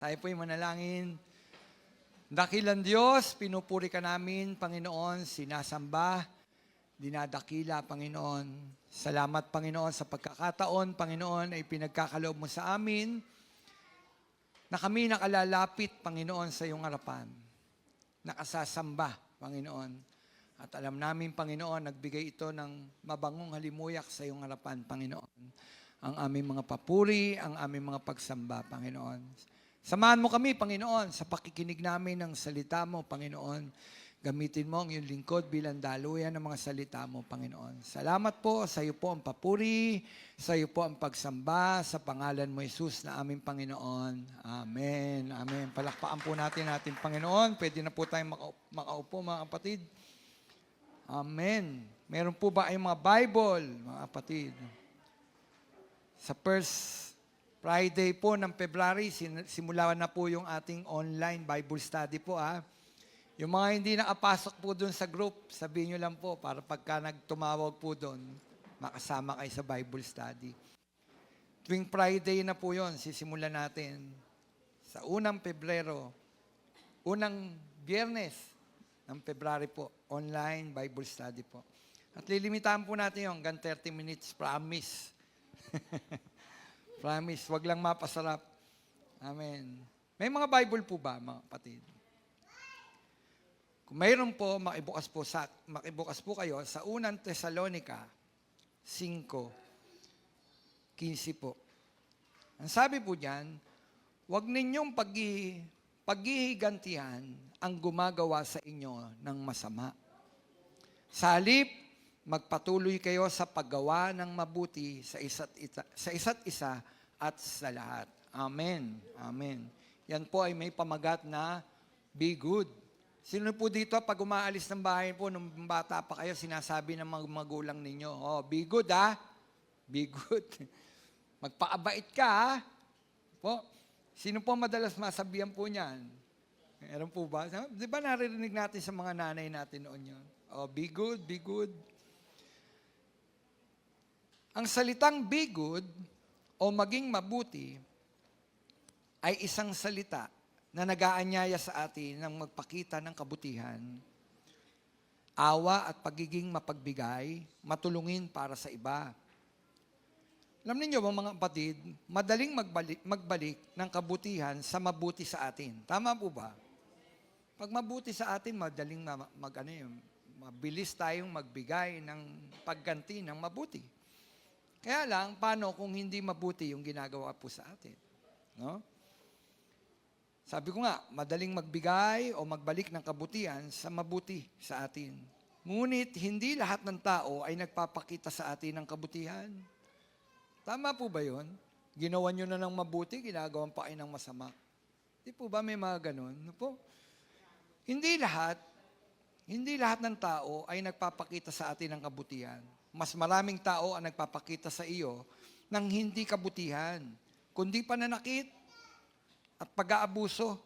Tayo po'y manalangin. Dakilang Diyos, pinupuri ka namin, Panginoon, sinasamba, dinadakila, Panginoon. Salamat, Panginoon, sa pagkakataon, Panginoon, ay pinagkakaloob mo sa amin na kami nakalalapit, Panginoon, sa iyong harapan. Nakasasamba, Panginoon. At alam namin, Panginoon, nagbigay ito ng mabangong halimuyak sa iyong harapan, Panginoon. Ang aming mga papuri, ang aming mga pagsamba, Panginoon. Samahan mo kami, Panginoon, sa pakikinig namin ng salita mo, Panginoon. Gamitin mo ang iyong lingkod bilang daluyan ng mga salita mo, Panginoon. Salamat po, sa iyo po ang papuri, sa iyo po ang pagsamba, sa pangalan mo, Jesus, na aming Panginoon. Amen. Amen. Palakpakan po natin ating Panginoon. Pwede na po tayong makaupo, mga kapatid. Amen. Meron po ba ay mga Bible, mga kapatid? Sa first Friday po ng February, simulan na po yung ating online Bible study po. Yung mga hindi nakapasok po doon sa group, sabihin nyo lang po para pagka nagtumawag po doon, makasama kayo sa Bible study. Tuwing Friday na po yon, sisimulan natin sa unang Pebrero, unang Biyernes ng February po, online Bible study po. At lilimitahan po natin yung hanggang 30 minutes, promise. Promise, wag lang mapasarap. Amen. May mga Bible po ba, mga kapatid? Kung mayroon po, makibukas po kayo sa unang Tesalonica 5:15 po. Ang sabi po diyan, wag ninyong paghihigantihan ang gumagawa sa inyo ng masama. Sa halip, magpatuloy kayo sa paggawa ng mabuti sa isa't isa at sa lahat. Amen. Amen. Yan po ay may pamagat na be good. Sino po dito pag umaalis ng bahay po, nung bata pa kayo, sinasabi ng mga magulang ninyo, be good Be good. Magpaabait ka Po. Sino po madalas masabihan po niyan? Meron po ba? Di ba naririnig natin sa mga nanay natin noon yun? Be good, be good. Ang salitang be good o maging mabuti ay isang salita na nag-aanyaya sa atin ng magpakita ng kabutihan, awa at pagiging mapagbigay, matulungin para sa iba. Alam niyo mga kapatid, madaling magbalik ng kabutihan sa mabuti sa atin. Tama po ba? Pag mabuti sa atin, madaling mabilis tayong magbigay ng pagganti ng mabuti. Kaya lang, paano kung hindi mabuti yung ginagawa po sa atin? No? Sabi ko nga, madaling magbigay o magbalik ng kabutihan sa mabuti sa atin. Ngunit, hindi lahat ng tao ay nagpapakita sa atin ng kabutihan. Tama po ba yun? Ginawa nyo na ng mabuti, ginagawan pa kayo ng masama. Di po ba may mga ganun? No po? Hindi lahat ng tao ay nagpapakita sa atin ng kabutihan. Mas maraming tao ang nagpapakita sa iyo ng hindi kabutihan, kundi pananakit at pag-aabuso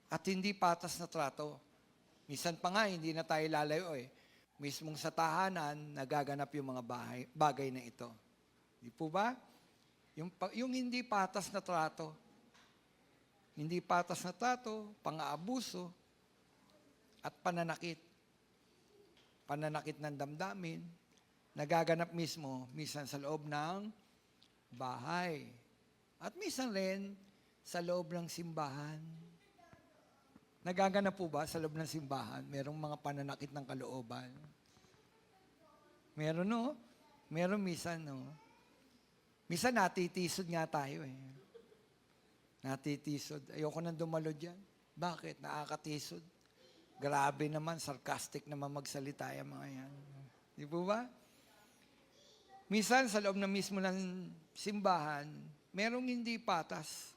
at hindi patas na trato. Minsan pa nga, hindi na tayo lalayo mismong sa tahanan, nagaganap yung mga bagay na ito. Di po ba? Yung hindi patas na trato. Hindi patas na trato, pang-aabuso, at pananakit. Pananakit ng damdamin, nagaganap mismo, minsan sa loob ng bahay. At minsan rin, sa loob ng simbahan. Nagaganap po ba sa loob ng simbahan? Merong mga pananakit ng kalooban. Meron, no? Meron minsan, no? Minsan natitisod nga tayo, Natitisod. Ayoko nang dumalo dyan. Bakit? Nakakatisod. Grabe naman, sarcastic naman magsalita yung mga yan. Di po ba? Minsan, sa loob na mismo ng simbahan, merong hindi patas.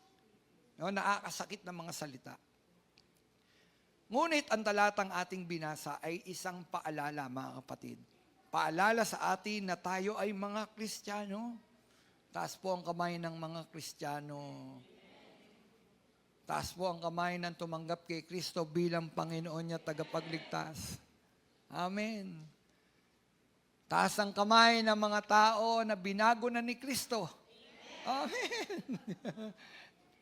No, nakakasakit na mga salita. Ngunit ang talatang ating binasa ay isang paalala, mga kapatid. Paalala sa atin na tayo ay mga Kristiyano. Taas po ang kamay ng mga Kristiyano. Taas po ang kamay ng tumanggap kay Kristo bilang Panginoon niya tagapagligtas. Amen. Taas ang kamay ng mga tao na binago na ni Kristo. Amen.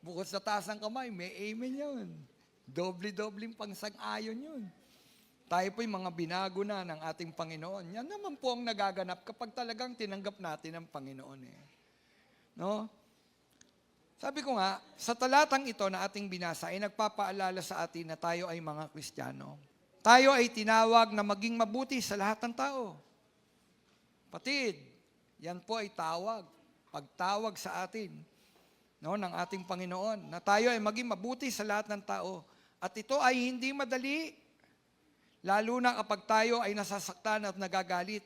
Bukod sa taas ng kamay, may amen yun. Doble-dobling pangsang-ayon yun. Tayo po'y mga binago na ng ating Panginoon. Yan naman po ang nagaganap kapag talagang tinanggap natin ang Panginoon. No? Sabi ko nga, sa talatang ito na ating binasa ay nagpapaalala sa atin na tayo ay mga Kristiyano. Tayo ay tinawag na maging mabuti sa lahat ng tao. Patid, yan po ay tawag, pagtawag sa atin, no, ng ating Panginoon, na tayo ay maging mabuti sa lahat ng tao. At ito ay hindi madali, lalo na kapag tayo ay nasasaktan at nagagalit.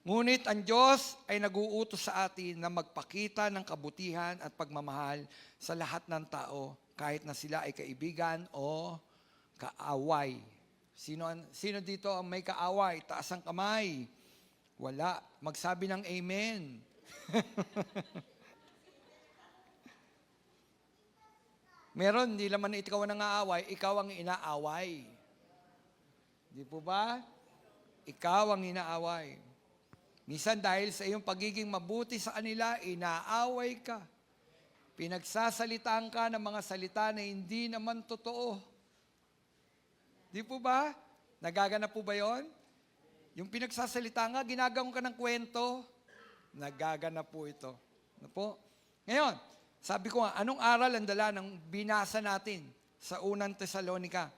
Ngunit ang Diyos ay nag-uutos sa atin na magpakita ng kabutihan at pagmamahal sa lahat ng tao, kahit na sila ay kaibigan o kaaway. Sino dito ang may kaaway? Taas ang kamay. Wala. Magsabi ng amen. Meron, hindi naman ikaw ang nangaaway, ikaw ang inaaway. Di po ba? Ikaw ang inaaway. Minsan dahil sa iyong pagiging mabuti sa kanila, inaaway ka. Pinagsasalitaan ka ng mga salita na hindi naman totoo. Di po ba? Nagaganap po ba yon? Yung pinagsasalita nga, ginagawang ka ng kwento, nagaganap po ito. Ano po? Ngayon, sabi ko nga, anong aral ang dala ng binasa natin sa unang Tesalonica?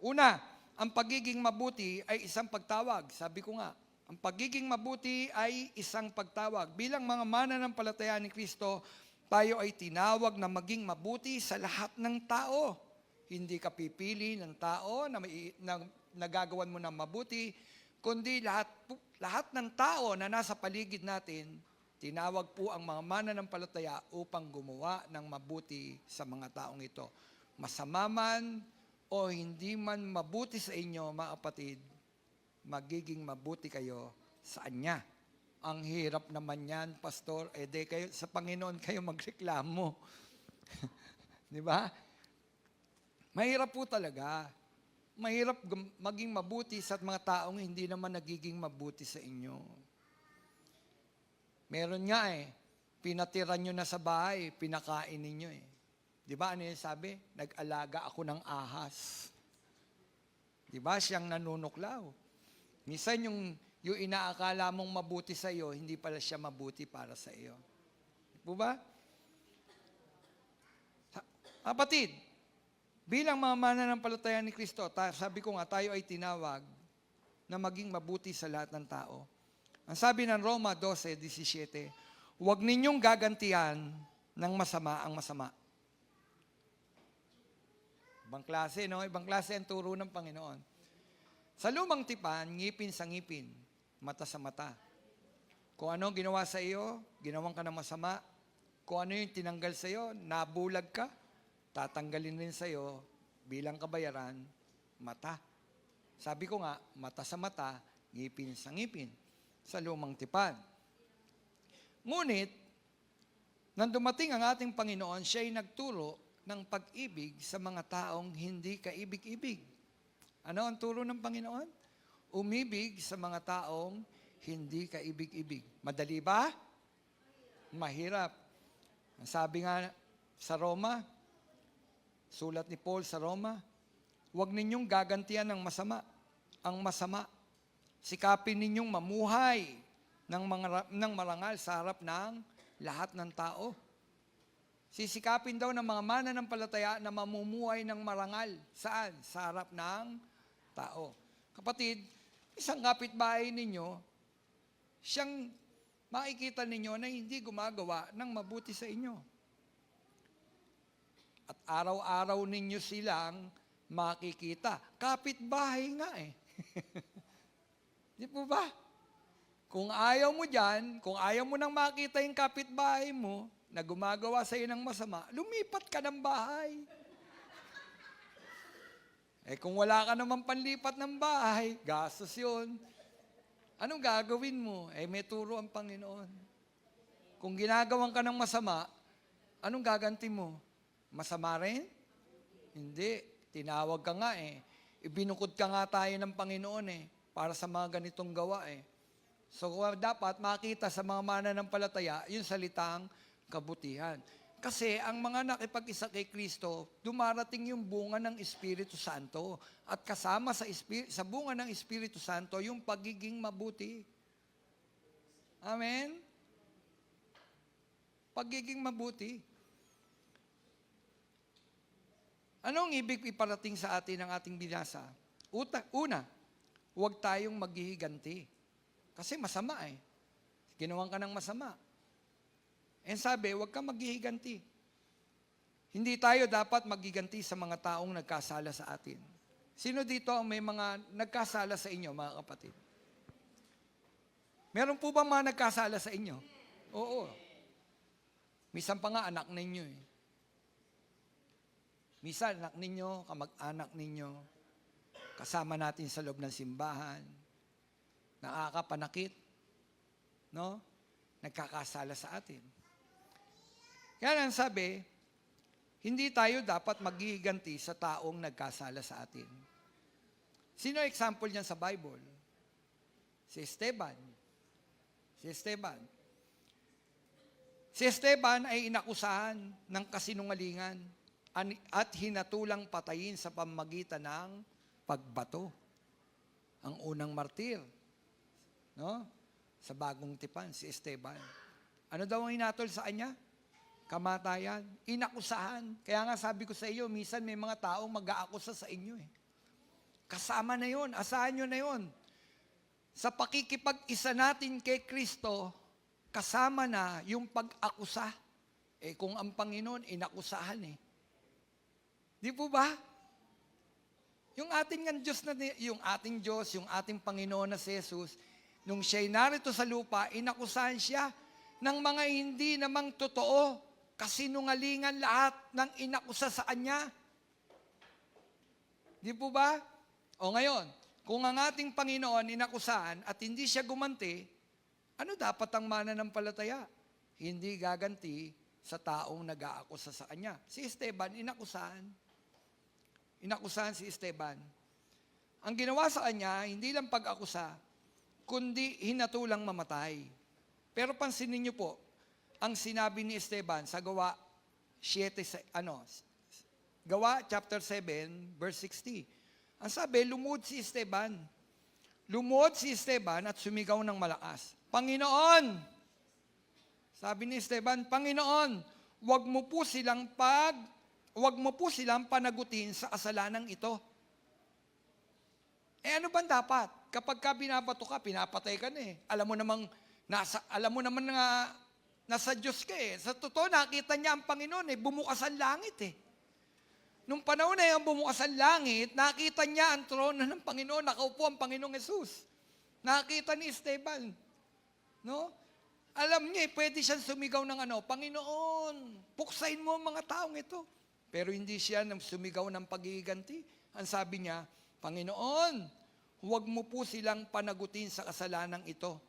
Una, ang pagiging mabuti ay isang pagtawag. Sabi ko nga, ang pagiging mabuti ay isang pagtawag. Bilang mga mananampalataya ni Kristo, tayo ay tinawag na maging mabuti sa lahat ng tao. Hindi ka pipili ng tao na nagagawan mo ng mabuti, kundi lahat ng tao na nasa paligid natin, tinawag po ang mga mananampalataya upang gumawa ng mabuti sa mga taong ito. Masama man o hindi man mabuti sa inyo, mga kapatid, magiging mabuti kayo sa Kanya. Ang hirap naman yan, Pastor. Kayo, sa Panginoon kayo magreklamo. Di ba? Mahirap po talaga. Mahirap maging mabuti sa mga taong hindi naman nagiging mabuti sa inyo. Meron nga pinatiran nyo na sa bahay, pinakain ninyo Di ba ano yung sabi? Nag-alaga ako ng ahas. Di ba siyang nanunuklaw? Minsan yung inaakala mong mabuti sa iyo, hindi pala siya mabuti para sa iyo. Di po ba? Kapatid, bilang mga mananampalataya ni Kristo, sabi ko nga, tayo ay tinawag na maging mabuti sa lahat ng tao. Ang sabi ng Roma 12:17, huwag ninyong gagantihan ng masama ang masama. Ibang klase, no? Ibang klase ang turo ng Panginoon. Sa lumang tipan, ngipin sa ngipin, mata sa mata. Kung ano ginawa sa iyo, ginawang ka ng masama. Kung ano yung tinanggal sa iyo, nabulag ka, tatanggalin rin sa iyo bilang kabayaran, mata. Sabi ko nga, mata sa mata, ngipin sa ngipin, sa lumang tipan. Ngunit, nang dumating ang ating Panginoon, siya ay nagturo ng pag-ibig sa mga taong hindi kaibig-ibig. Ano ang turo ng Panginoon? Umibig sa mga taong hindi kaibig-ibig. Madali ba? Mahirap. Ang sabi nga sa Roma, sulat ni Paul sa Roma, huwag ninyong gagantihan ng masama. Ang masama, sikapin ninyong mamuhay ng marangal sa harap ng lahat ng tao. Sisikapin daw ng mga mananampalataya na mamumuhay ng marangal. Saan? Sa harap ng tao. Kapatid, isang kapitbahay ninyo, siyang makikita ninyo na hindi gumagawa ng mabuti sa inyo. At araw-araw ninyo silang makikita. Kapitbahay nga Di po ba? Kung ayaw mo dyan, kung ayaw mo nang makita yung kapitbahay mo na gumagawa sa iyo ng masama, lumipat ka ng bahay. Kung wala ka naman panlipat ng bahay, gastos yun. Anong gagawin mo? May turo ang Panginoon. Kung ginagawan ka ng masama, anong gaganti mo? Masama rin? Hindi. Tinawag ka nga Ibinukod ka nga tayo ng Panginoon para sa mga ganitong gawa So dapat makita sa mga mananampalataya yung salitang kabutihan. Kasi ang mga nakipag-isa kay Kristo, dumarating yung bunga ng Espiritu Santo. At kasama sa bunga ng Espiritu Santo, yung pagiging mabuti. Amen? Pagiging mabuti. Anong ibig iparating sa atin ng ating binasa? Una, huwag tayong maghihiganti. Kasi masama eh. Ginawan ka ng masama. And sabi, huwag kang maghihiganti. Hindi tayo dapat maghiganti sa mga taong nagkasala sa atin. Sino dito ang may mga nagkasala sa inyo, mga kapatid? Meron po ba mga nagkasala sa inyo? Oo. Minsan pa nga anak ninyo eh. Minsan anak ninyo, kamag-anak ninyo, kasama natin sa loob ng simbahan, nakakapanakit, no? Nagkakasala sa atin. Kaya ang sabi, hindi tayo dapat maghihiganti sa taong nagkasala sa atin. Sino example niyan sa Bible? Si Esteban. Si Esteban ay inakusahan ng kasinungalingan at hinatulang patayin sa pamamagitan ng pagbato. Ang unang martir, no? Sa bagong tipan, si Esteban. Ano daw ang hinatol sa kanya? Kamatayan, inakusahan. Kaya nga sabi ko sa iyo, minsan may mga taong mag-aakusa sa inyo eh. Kasama na yon, asahan nyo na yon. Sa pakikipag-isa natin kay Kristo, kasama na yung pag-akusa. Eh kung ang Panginoon, inakusahan eh. Di po ba? Yung ating Diyos, yung ating Panginoon na si Jesus, nung siya'y narito sa lupa, inakusahan siya ng mga hindi namang totoo. Kasinungalingan lahat ng inakusa sa kanya. Di po ba? O ngayon, kung ang ating Panginoon inakusahan at hindi siya gumanti, ano dapat ang mananampalataya? Hindi gaganti sa taong nag-aakusa sa kanya. Si Esteban, inakusahan. Inakusahan si Esteban. Ang ginawa sa kanya, hindi lang pag-akusa, kundi hinatulang mamatay. Pero pansinin niyo po, ang sinabi ni Esteban sa Gawa chapter 7, verse 60. Ang sabi, lumuhod si Esteban. Lumuhod si Esteban at sumigaw ng malakas. Panginoon! Sabi ni Esteban, Panginoon, wag mo po silang panagutin sa kasalanang ito. Eh ano bang dapat? Kapag ka binabato ka, pinapatay ka na eh. Alam mo namang nasa Diyos ka eh. Sa totoo, nakita niya ang Panginoon eh, bumukas ang langit eh. Nung panahon na yung bumukas ang langit, nakita niya ang trono ng Panginoon, nakaupo ang Panginoong Jesus. Nakita ni Esteban. No? Alam niya, pwede siyang sumigaw ng Panginoon, puksain mo ang mga taong ito. Pero hindi siya sumigaw ng paghihiganti. Ang sabi niya, Panginoon, huwag mo po silang panagutin sa kasalanang ito.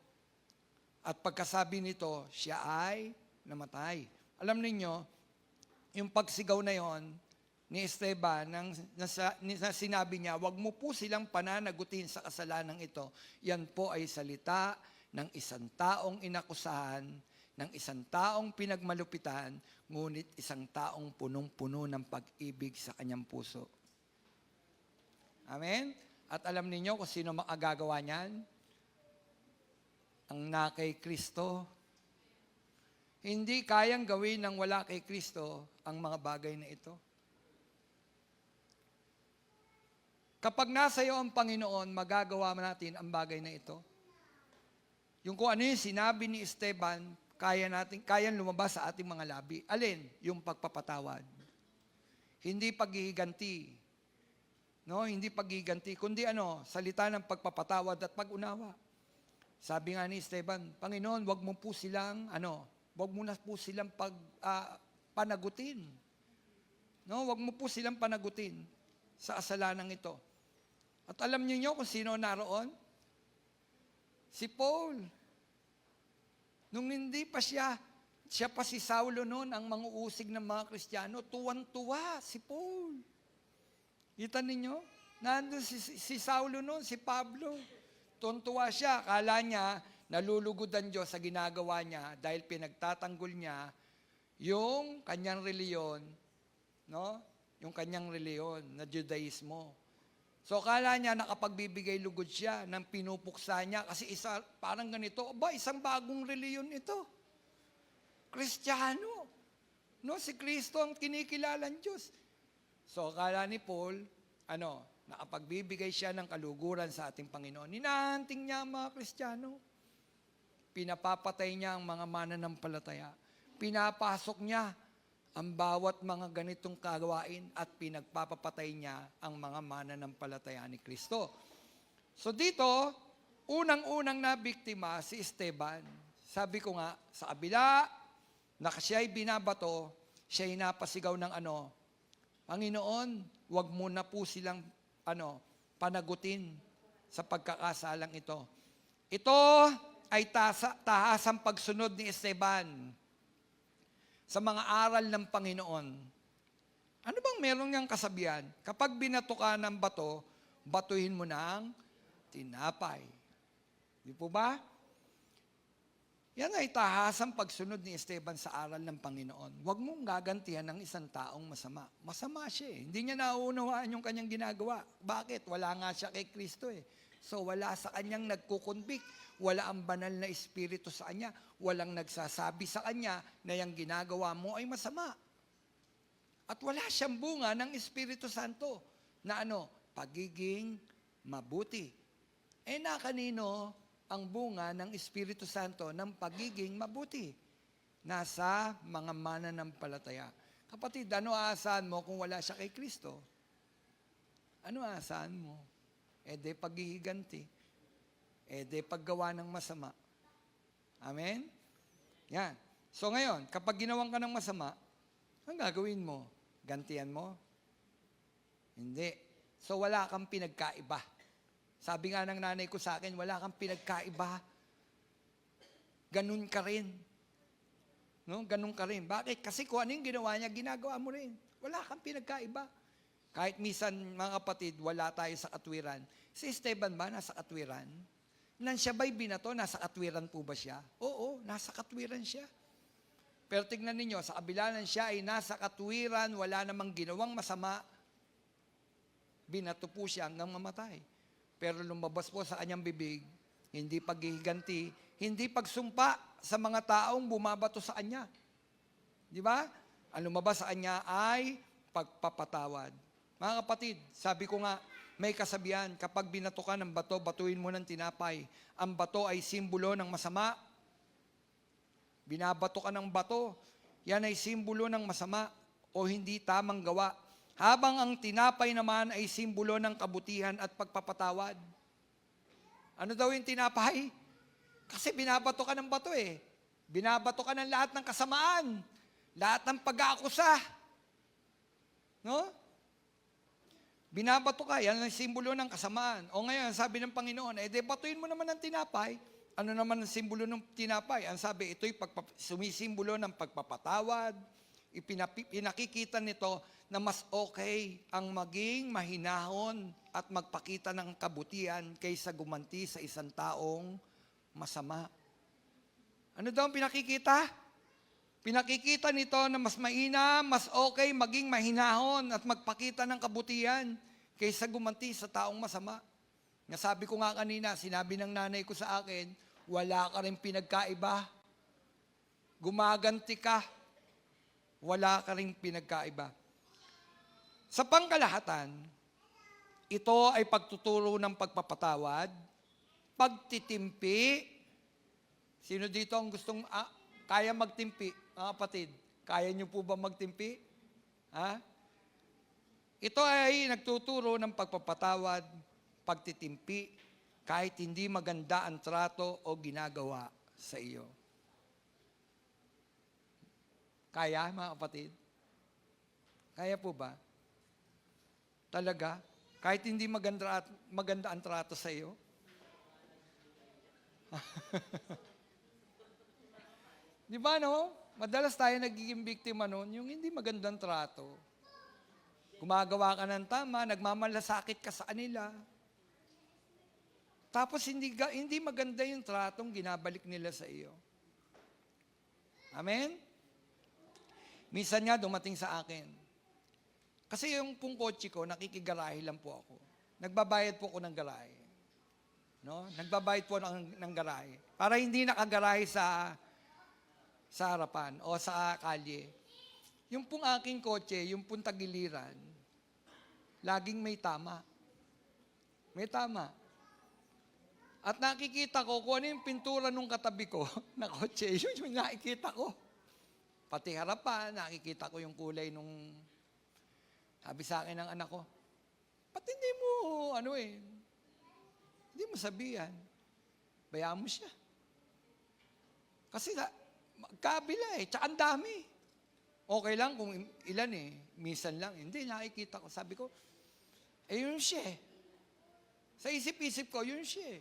At pagkasabi nito, siya ay namatay. Alam niyo, yung pagsigaw na yon ni Esteban, na sinabi niya, wag mo po silang pananagutin sa kasalanang ito. Yan po ay salita ng isang taong inakusahan, ng isang taong pinagmalupitan, ngunit isang taong punong-puno ng pag-ibig sa kanyang puso. Amen? At alam niyo kung sino makagagawa niyan? Ang na kay Kristo. Hindi kayang gawin ng wala kay Kristo ang mga bagay na ito. Kapag nasa iyo ang Panginoon, magagawa natin ang bagay na ito. Yung kung ano yung sinabi ni Esteban, kayang lumabas sa ating mga labi. Alin? Yung pagpapatawad. Hindi paghihiganti. No, hindi paghihiganti, kundi salita ng pagpapatawad at pag-unawa. Sabi nga ni Esteban, Panginoon, wag mo na po silang panagutin. No, wag mo po silang panagutin sa kasalanang ito. At alam niyo kung sino naroon? Si Paul. Nung hindi pa siya pa si Saulo noon, ang manguusig ng mga Kristiyano, tuwan-tuwa si Paul. Kita ninyo? Nandun si Saulo noon, si Pablo. Tuntua siya, akala niya nalulugod ang Diyos sa ginagawa niya dahil pinagtatanggol niya yung kanyang reliyon, no? Yung kanyang reliyon na Judaismo. So, akala niya nakapagbibigay lugod siya ng pinupuksa niya kasi parang ganito, isang bagong reliyon ito. Kristiyano. No, si Kristo ang kinikilalang Diyos. So, akala ni Paul, nakapagbibigay siya ng kaluguran sa ating Panginoon. Ninahanting niya ang mga Kristiyano. Pinapapatay niya ang mga mananampalataya. Pinapasok niya ang bawat mga ganitong kagawain at pinagpapapatay niya ang mga mananampalataya ni Kristo. So dito, unang-unang na biktima si Esteban. Sabi ko nga, sa kabila na siya'y binabato, siya'y napasigaw ng Panginoon, wag mo na po silang panagutin sa pagkakasalang ito. Ito ay tahasang pagsunod ni Esteban sa mga aral ng Panginoon. Ano bang meron niyang kasabihan? Kapag binato ka ng bato, batuhin mo ng tinapay. Di po ba? Yan ay tahasang pagsunod ni Esteban sa aral ng Panginoon. Huwag mong gagantihan ng isang taong masama. Masama siya eh. Hindi niya nauunawaan yung kanyang ginagawa. Bakit? Wala nga siya kay Kristo eh. So wala sa kanyang nagkukonvict. Wala ang banal na espiritu sa kanya. Walang nagsasabi sa kanya na yung ginagawa mo ay masama. At wala siyang bunga ng Espiritu Santo na pagiging mabuti. Na kanino ang bunga ng Espiritu Santo ng pagiging mabuti? Nasa mga mananampalataya. Kapatid, ano aasahan mo kung wala siya kay Kristo? Ano aasahan mo? De paghihiganti. De paggawa ng masama. Amen? Yan. So ngayon, kapag ginawan ka ng masama, ang gagawin mo? Gantian mo? Hindi. So wala kang pinagkaiba. Sabi nga ng nanay ko sa akin, wala kang pinagkaiba. Ganun ka rin. No? Ganun ka rin. Bakit? Kasi kung ano yung ginawa niya, ginagawa mo rin. Wala kang pinagkaiba. Kahit minsan, mga kapatid, wala tayo sa katwiran. Si Esteban ba nasa katwiran? Nan siya ba'y binato? Nasa katwiran po ba siya? Oo, nasa katwiran siya. Pero tignan ninyo, sa kabila ng siya ay nasa katwiran, wala namang ginawang masama, binato po siya hanggang mamatay. Pero lumabas po sa kanyang bibig, hindi paghihiganti, hindi pagsumpa sa mga taong bumabato sa kanya. Di ba? Ang lumabas sa kanya ay pagpapatawad. Mga kapatid, sabi ko nga, may kasabihan, kapag binato ka ng bato, batuin mo ng tinapay. Ang bato ay simbolo ng masama. Binabato ka ng bato, yan ay simbolo ng masama o hindi tamang gawa. Habang ang tinapay naman ay simbolo ng kabutihan at pagpapatawad. Ano daw yung tinapay? Kasi binabato ka ng bato eh. Binabato ka ng lahat ng kasamaan. Lahat ng pag-aakusa. No? Binabato ka, yan ang simbolo ng kasamaan. O ngayon, sabi ng Panginoon, batuin mo naman ng tinapay. Ano naman ang simbolo ng tinapay? Ang sabi, ito'y sumisimbolo ng pagpapatawad. Pinakikita nito na mas okay ang maging mahinahon at magpakita ng kabutihan kaysa gumanti sa isang taong masama. Ano daw ang pinakikita? Pinakikita nito na mas mainam, mas okay maging mahinahon at magpakita ng kabutihan kaysa gumanti sa taong masama. Nasabi ko nga kanina, sinabi ng nanay ko sa akin, wala ka rin pinagkaiba. Gumaganti ka. Wala ka rin pinagkaiba. Sa pangkalahatan, ito ay pagtuturo ng pagpapatawad, pagtitimpi. Sino dito ang gustong kaya magtimpi? Mga kapatid, kaya niyo po ba magtimpi? Ha? Ito ay nagtuturo ng pagpapatawad, pagtitimpi, kahit hindi maganda ang trato o ginagawa sa iyo. Kaya, mga kapatid? Kaya po ba? Talaga? Kahit hindi maganda ang trato sa iyo? Di ba, no? Madalas tayo nagiging biktima noon, yung hindi magandang trato. Gumagawa ka ng tama, nagmamalasakit ka sa kanila. Tapos hindi maganda yung tratong ginabalik nila sa iyo. Amen? Minsan nga dumating sa akin. Kasi yung pong kotse ko, nakikigarahe lang po ako. Nagbabayad po ako ng garahe. No? Nagbabayad po ng garahe. Para hindi nakagarahe sa harapan o sa kalye. Yung pong aking kotse, yung pong tagiliran, laging may tama. May tama. At nakikita ko kung ano yung pintura nung katabi ko na kotse, yun yung nakikita ko. Pati harapan, nakikita ko yung kulay nung sabi sa akin ng anak ko, ba't hindi mo, hindi mo sabihan. Bayaan mo siya. Kasi kabila tsaka ang dami. Okay lang kung ilan minsan lang. Hindi, nakikita ko. Sabi ko, yun siya Sa isip-isip ko, yun siya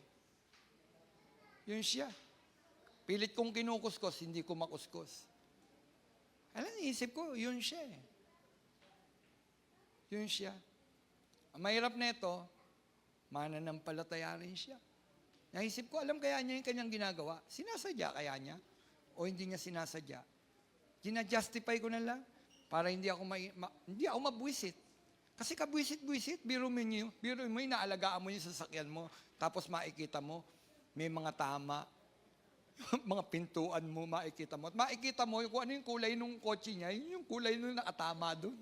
Yun siya. Pilit kong kinukuskus, hindi ko makuskus. Alam, isip ko, yun siya Yun siya. Ang mahirap nito, mananampalataya rin siya. Naisip ko, alam kaya niya yung kanyang ginagawa? Sinasadya kaya niya? O hindi niya sinasadya? Gina-justify ko na lang para hindi ako mabwisit. Kasi kabwisit-bwisit, biro mo inaalagaan mo yung sasakyan mo, tapos makikita mo, may mga tama, mga pintuan mo, makikita mo. At makikita mo kung ano yung kulay ng kotse niya, yun yung kulay nung nakatama doon.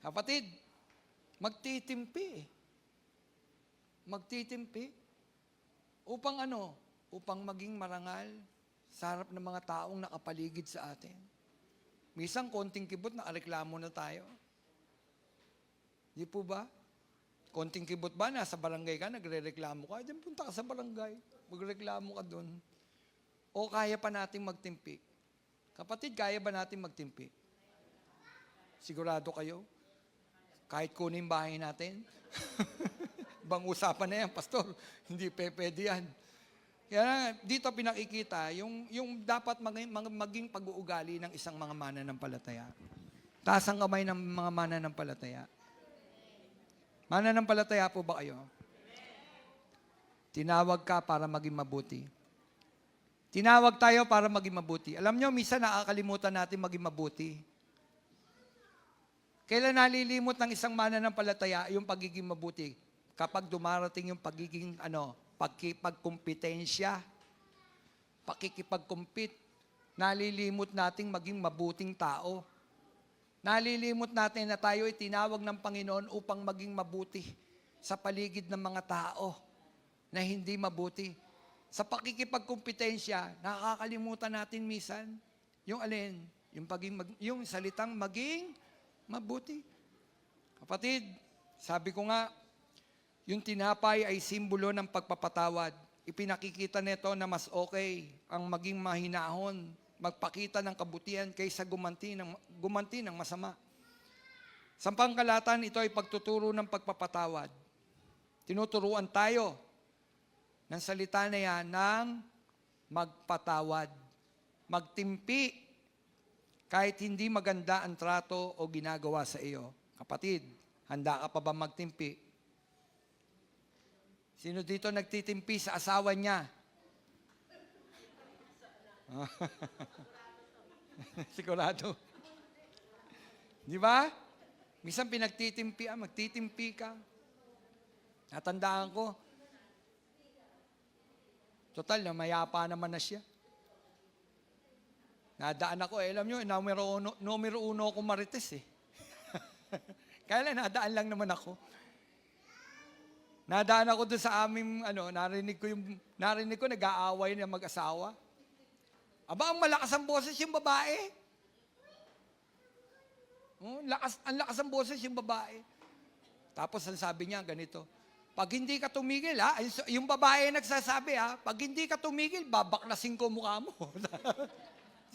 Kapatid, magtitimpi. Magtitimpi. Upang Upang maging marangal sa harap ng mga taong nakapaligid sa atin. Minsan, konting kibot, nakareklamo na tayo. Di po ba? Konting kibot ba, nasa barangay ka, nagre-reklamo ka, diyan punta ka sa barangay, magreklamo ka doon. O kaya pa natin magtimpi? Kapatid, kaya ba natin magtimpi? Sigurado kayo? Kahit kunin bahay natin? Bang usapan na yan, pastor. Hindi pwede yan. Kaya dito pinakikita, yung dapat maging pag-uugali ng isang mga mananampalataya. Taas ang kamay ng mga mananampalataya. Mananampalataya po ba kayo? Tinawag ka para maging mabuti. Tinawag tayo para maging mabuti. Alam nyo, minsan nakakalimutan natin maging mabuti. Kailan nalilimot ng isang mananampalataya yung pagiging mabuti? Kapag dumarating yung pagkipagkumpetensya, pakikipagkumpit, nalilimot nating maging mabuting tao. Nalilimot natin na tayo ay tinawag ng Panginoon upang maging mabuti sa paligid ng mga tao na hindi mabuti. Sa pakikipagkumpetensya, nakakalimutan natin minsan yung alin, yung salitang maging mabuti. Kapatid, sabi ko nga, yung tinapay ay simbolo ng pagpapatawad. Ipinakikita nito na mas okay ang maging mahinahon, magpakita ng kabutihan kaysa gumanti ng masama. Sa pangkalatan, ito ay pagtuturo ng pagpapatawad. Tinuturuan tayo ng salita na yan ng magpatawad, magtimpi, kahit hindi maganda ang trato o ginagawa sa iyo. Kapatid, handa ka pa ba magtimpi? Sino dito nagtitimpi sa asawa niya? Sigurado. Di ba? Minsan magtitimpi ka. Natandaan ko. Total, mayapa naman na siya. Nadaan ako, alam nyo, numero uno ako marites Kaya lang, nadaan lang naman ako. Nadaan ako doon sa aming, narinig ko nag-aaway ng mag-asawa. Aba, ang malakas ang boses yung babae. Ang lakas ang boses yung babae. Tapos ang sabi niya, ganito, pag hindi ka tumigil, yung babae nagsasabi, pag hindi ka tumigil, babaklasin ko mukha mo.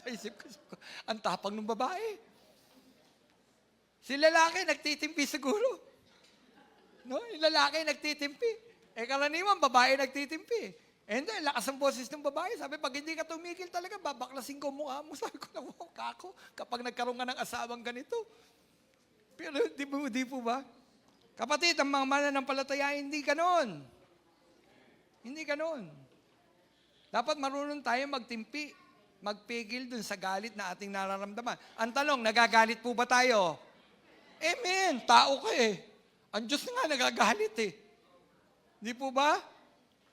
Sa isip ko, ang tapang ng babae. Si lalaki, nagtitimpi siguro. No? Yung lalaki, nagtitimpi. Karaniwan, babae nagtitimpi. Hindi, lakas ang boses ng babae. Sabi, pag hindi ka tumigil talaga, babaklasin ko mukha mo. Sabi ko, kako, kapag nagkaroon ka ng asawang ganito. Pero di po ba? Kapatid, ang mga mananampalataya, hindi ganon. Hindi ganon. Dapat marunong tayo magtimpi. magpigil dun sa galit na ating nararamdaman. Ang tanong, nagagalit po ba tayo? Amen. Tao ka eh. Ang Diyos na nga nagagalit eh. Di po ba?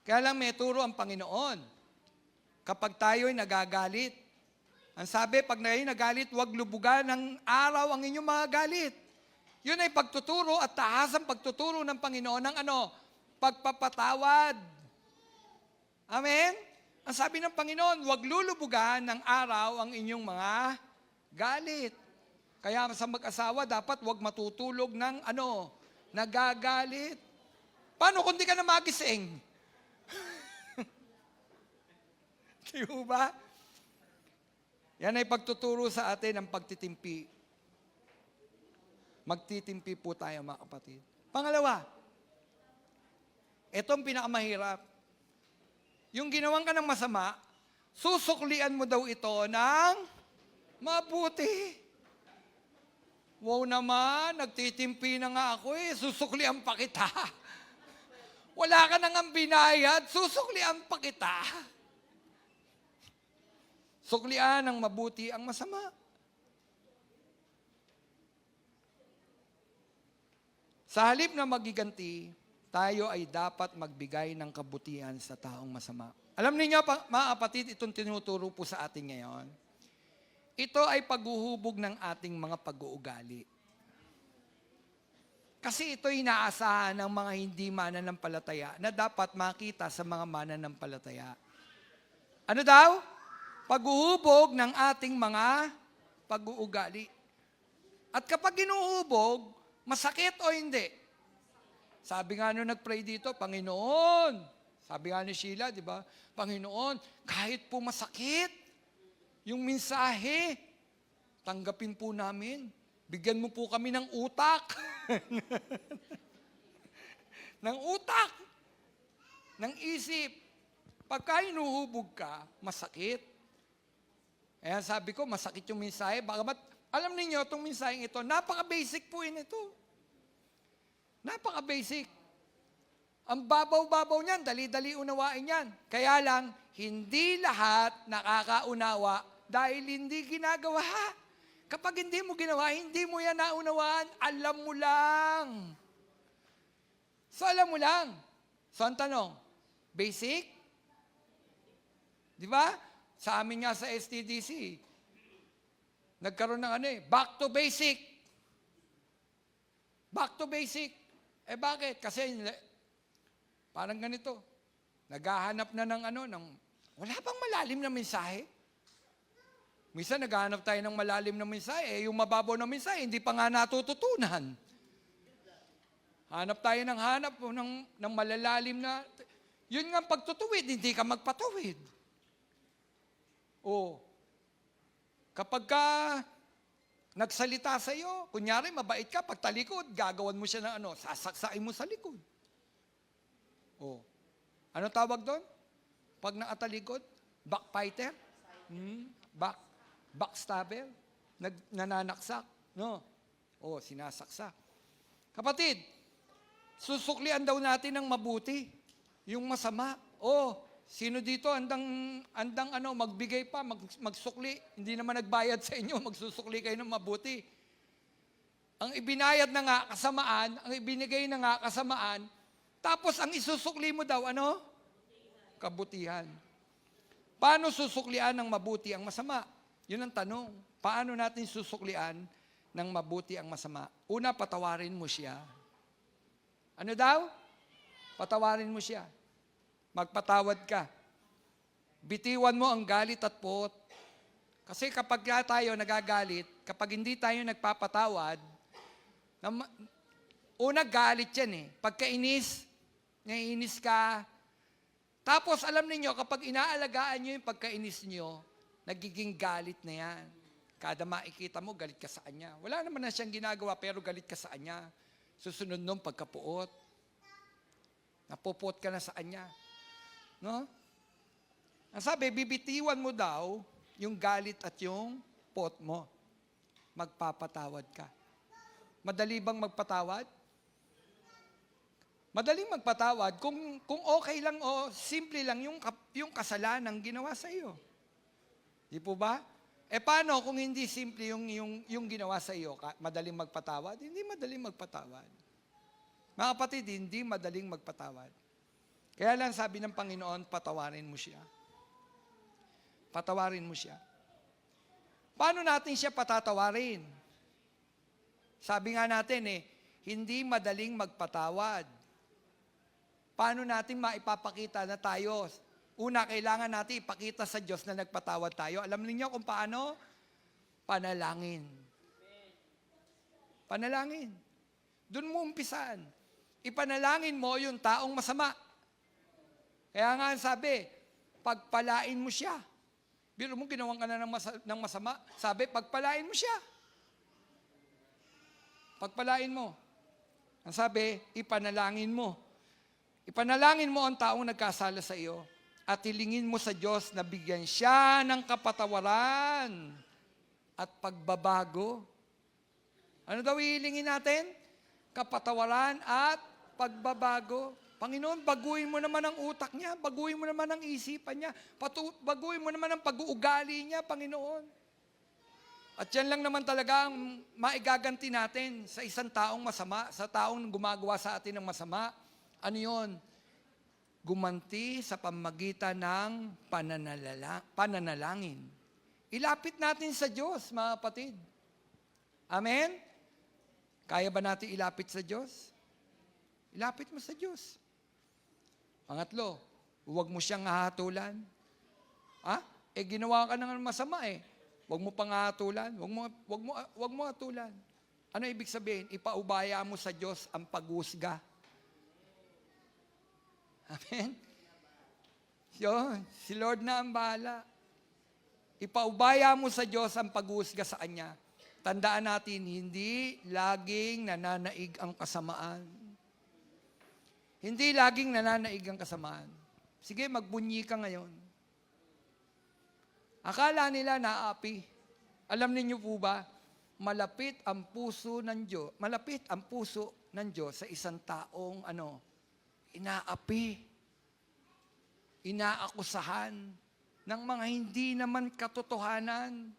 Kaya lang may turo ang Panginoon. Kapag tayo'y nagagalit, ang sabi, pag nagalit, huwag lubugan ng araw ang inyong mga galit. Yun ay pagtuturo at tahasang pagtuturo ng Panginoon ng ano? Pagpapatawad. Amen? Ang sabi ng Panginoon, huwag lulubugan ng araw ang inyong mga galit. Kaya sa mag-asawa, dapat huwag matutulog ng ano? Nagagalit. Paano kung di ka na magising? Di ba? Yan ay pagtuturo sa atin ng pagtitimpi. Magtitimpi po tayo, mga kapatid. Pangalawa, itong pinakamahirap. Yung ginawan ka ng masama, susuklian mo daw ito ng mabuti. Wow naman, nagtitimpi na nga ako eh, susuklian pa kita. Wala ka nang binayad, susuklian pa kita. Suklian ng mabuti ang masama. Sa halip na magiganti, tayo ay dapat magbigay ng kabutihan sa taong masama. Alam niyo, mga kapatid, itong tinuturo po sa atin ngayon. Ito ay paghuhubog ng ating mga pag-uugali. Kasi ito inaasahan ng mga hindi mananampalataya na dapat makita sa mga mananampalataya. Ano daw? Paghuhubog ng ating mga pag-uugali. At kapag ginuhubog, masakit o hindi? Sabi nga nung nag-pray dito, Panginoon, sabi nga ni Sheila, di ba? Panginoon, kahit po masakit, yung mensahe, tanggapin po namin. Bigyan mo po kami ng utak. ng utak. Ng isip. Pagka hinuhubog ka, masakit. Kaya sabi ko, masakit yung mensahe. Bagamat, alam niyo itong mensahe ito, napaka-basic po yun ito. Napaka-basic. Ang babaw-babaw niyan, dali-dali unawain yan. Kaya lang, hindi lahat nakakaunawa dahil hindi ginagawa. Kapag hindi mo ginawa, hindi mo yan naunawaan, alam mo lang. So, alam mo lang. So, ang tanong, basic? Di ba? Sa amin nga sa STDC, nagkaroon ng back to basic. Back to basic. Eh bakit? Kasi parang ganito. Naghahanap na ng wala bang malalim na mensahe? Minsan naghahanap tayo ng malalim na mensahe, yung mababaw na mensahe, hindi pa nga natututunan. Hanap tayo ng malalalim na, yun nga pagtutuwid, hindi ka magpatuwid. O, kapag ka nagsalita sa iyo, kunyari mabait ka, pag talikod, gagawan mo siya ng sasaksain mo sa likod. O, ano tawag doon? Pag nakatalikod, backbiter? Backstabber? Nananaksak? No? O, sinasaksak. Kapatid, susuklian daw natin ng mabuti, yung masama. O, sino dito andang magbigay pa, magsukli, hindi naman nagbayad sa inyo, magsusukli kayo ng mabuti. Ang ibinayad na nga kasamaan, ang ibinigay na nga kasamaan, tapos ang isusukli mo daw, kabutihan. Paano susuklian ng mabuti ang masama? Yun ang tanong. Paano natin susuklian ng mabuti ang masama? Una, patawarin mo siya. Ano daw? Patawarin mo siya. Magpatawad ka. Bitiwan mo ang galit at pot. Kasi kapag tayo nagagalit, kapag hindi tayo nagpapatawad, una galit yan Pagkainis, naiinis ka. Tapos alam niyo kapag inaalagaan nyo yung pagkainis nyo, nagiging galit na yan. Kada makikita mo, galit ka sa kanya. Wala naman na siyang ginagawa, pero galit ka sa kanya. Susunod nung pagkapuot. Napupot ka na sa kanya. No? Ang sabi, bibitiwan mo daw yung galit at yung pot mo. Magpapatawad ka. Madali bang magpatawad? Madaling magpatawad kung okay lang o simple lang yung kasalanan ginawa sa iyo. Di po ba? Paano kung hindi simple yung ginawa sa iyo, madaling magpatawad? Hindi madaling magpatawad. Mga kapatid, hindi madaling magpatawad. Kaya lang sabi ng Panginoon, patawarin mo siya. Patawarin mo siya. Paano natin siya patatawarin? Sabi nga natin hindi madaling magpatawad. Paano natin maipapakita na tayo? Una, kailangan natin ipakita sa Diyos na nagpatawad tayo. Alam niyo kung paano? Panalangin. Panalangin. Doon mo umpisan. Ipanalangin mo yung taong masama. Kaya nga sabi, pagpalain mo siya. Biro mo, ginawan ka na ng masama. Sabi, pagpalain mo siya. Pagpalain mo. Ang sabi, ipanalangin mo. Ipanalangin mo ang taong nagkasala sa iyo. At hilingin mo sa Diyos na bigyan siya ng kapatawaran at pagbabago. Ano daw ihilingin natin? Kapatawaran at pagbabago. Panginoon, baguhin mo naman ang utak niya, baguhin mo naman ang isipan niya, baguhin mo naman ang pag-uugali niya, Panginoon. At yan lang naman talaga ang maigaganti natin sa isang taong masama, sa taong gumagawa sa atin ng masama. Ano yun? Gumanti sa pamagitan ng pananalangin. Ilapit natin sa Diyos, mga kapatid. Amen? Kaya ba natin ilapit sa Diyos? Ilapit mo sa Diyos. Pangatlo, huwag mo siyang hahatulan. Ginawa ka ng masama Huwag mo pang hahatulan. Huwag mo hatulan. Ano ibig sabihin? Ipaubaya mo sa Diyos ang paghusga. Amen? Yun, si Lord na ang bahala. Ipaubaya mo sa Diyos ang paghusga sa Kanya. Tandaan natin, hindi laging nananaig ang kasamaan. Hindi laging nananaig ang kasamaan. Sige, magbunyi ka ngayon. Akala nila naapi. Alam niyo po ba, malapit ang puso ng Diyos sa isang taong inaapi, inaakusahan ng mga hindi naman katotohanan.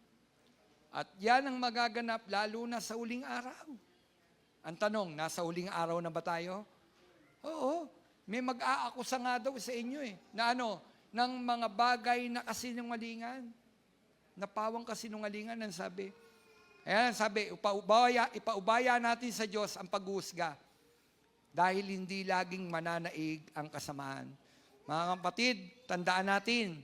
At yan ang magaganap lalo na sa huling araw. Ang tanong, nasa huling araw na ba tayo? Oo, may mag-aakusa nga daw sa inyo na ng mga bagay na kasinungalingan. Napawang kasinungalingan ang sabi. Ayan, sabi, ipaubaya natin sa Diyos ang paghuhusga. Dahil hindi laging mananaig ang kasamaan. Mga kapatid, tandaan natin,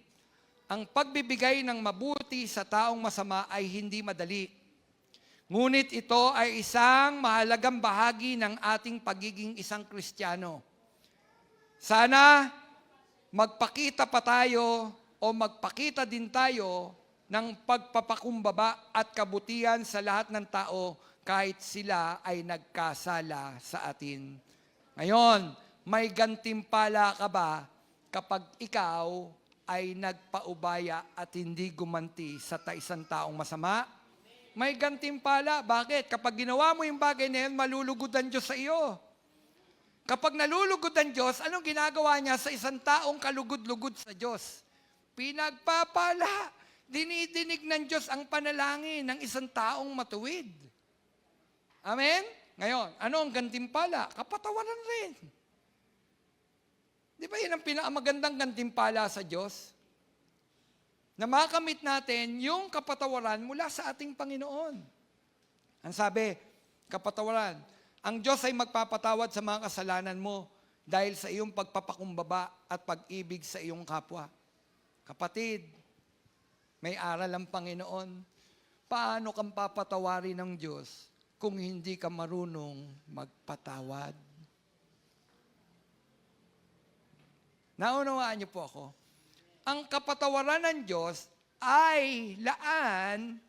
ang pagbibigay ng mabuti sa taong masama ay hindi madali. Ngunit ito ay isang mahalagang bahagi ng ating pagiging isang Kristiyano. Sana magpakita pa tayo o magpakita din tayo ng pagpapakumbaba at kabutihan sa lahat ng tao kahit sila ay nagkasala sa atin. Ngayon, may gantimpala ka ba kapag ikaw ay nagpaubaya at hindi gumanti sa isang taong masama? May gantimpala. Bakit? Kapag ginawa mo yung bagay na yun, malulugod ang Diyos sa iyo. Kapag nalulugod ang Diyos, anong ginagawa niya sa isang taong kalugod-lugod sa Diyos? Pinagpapala. Dinidinig ng Diyos ang panalangin ng isang taong matuwid. Amen? Ngayon, ano ang gantimpala? Kapatawaran rin. Di ba yun ang pinakamagandang gantimpala sa Diyos? Na makamit natin yung kapatawaran mula sa ating Panginoon. Ang sabi, kapatawaran, ang Diyos ay magpapatawad sa mga kasalanan mo dahil sa iyong pagpapakumbaba at pag-ibig sa iyong kapwa. Kapatid, may aral ang Panginoon. Paano kang papatawarin ng Diyos kung hindi ka marunong magpatawad? Naunawaan niyo po ako. Ang kapatawaran ng Diyos ay laan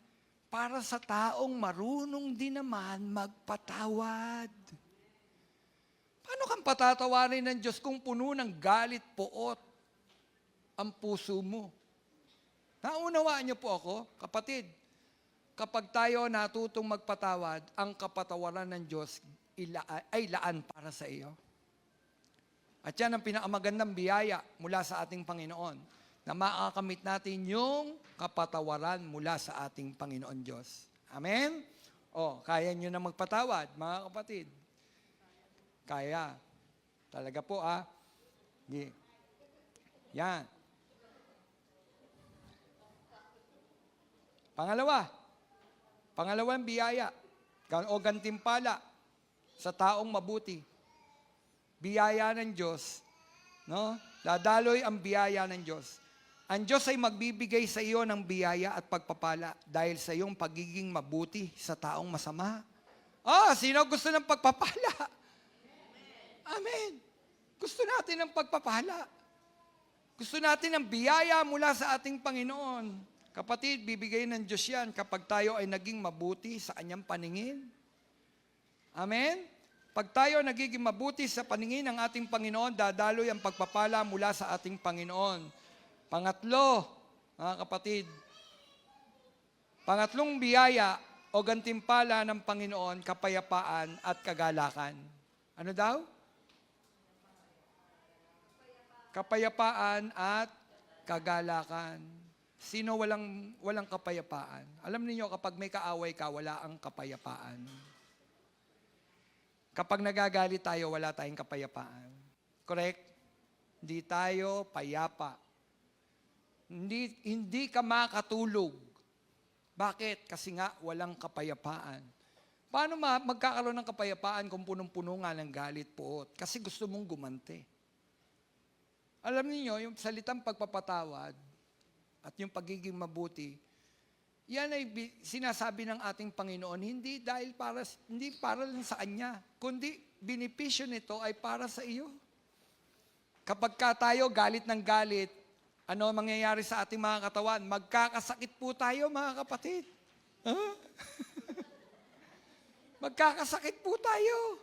para sa taong marunong din naman magpatawad. Paano kang patatawarin ng Diyos kung puno ng galit, poot ang puso mo? Naunawaan niyo po ako, kapatid. Kapag tayo natutong magpatawad, ang kapatawaran ng Diyos ay laan para sa iyo. At yan ang pinakamagandang biyaya mula sa ating Panginoon. na makakamit natin yung kapatawaran mula sa ating Panginoon Diyos. Amen? O, kaya nyo na magpatawad, mga kapatid. Kaya. Talaga po, Yan. Pangalawang biyaya o gantimpala sa taong mabuti. Biyaya ng Diyos, no? Dadaloy ang biyaya ng Diyos. Ang Diyos ay magbibigay sa iyo ng biyaya at pagpapala dahil sa iyong pagiging mabuti sa taong masama. Sino gusto ng pagpapala? Amen. Gusto natin ng pagpapala. Gusto natin ng biyaya mula sa ating Panginoon. Kapatid, bibigay ng Diyos yan kapag tayo ay naging mabuti sa Kanyang paningin. Amen? Pag tayo nagiging mabuti sa paningin ng ating Panginoon, dadaloy ang pagpapala mula sa ating Panginoon. Pangatlo, mga kapatid, pangatlong biyaya o gantimpala ng Panginoon, kapayapaan at kagalakan. Ano daw? Kapayapaan at kagalakan. Sino walang kapayapaan? Alam niyo kapag may kaaway ka, wala ang kapayapaan. Kapag nagagalit tayo, wala tayong kapayapaan. Correct? Hindi tayo payapa. Hindi ka makatulog. Bakit? Kasi nga walang kapayapaan. Paano magkakaroon ng kapayapaan kung punong-puno nga ng galit po? Kasi gusto mong gumante. Alam niyo, yung salitang pagpapatawad at yung pagiging mabuti, yan ay sinasabi ng ating Panginoon, hindi para lang sa Kanya, kundi benepisyo nito ay para sa iyo. Kapag tayo galit ng galit, ano mangyayari sa ating mga katawan? Magkakasakit po tayo, mga kapatid. Magkakasakit po tayo.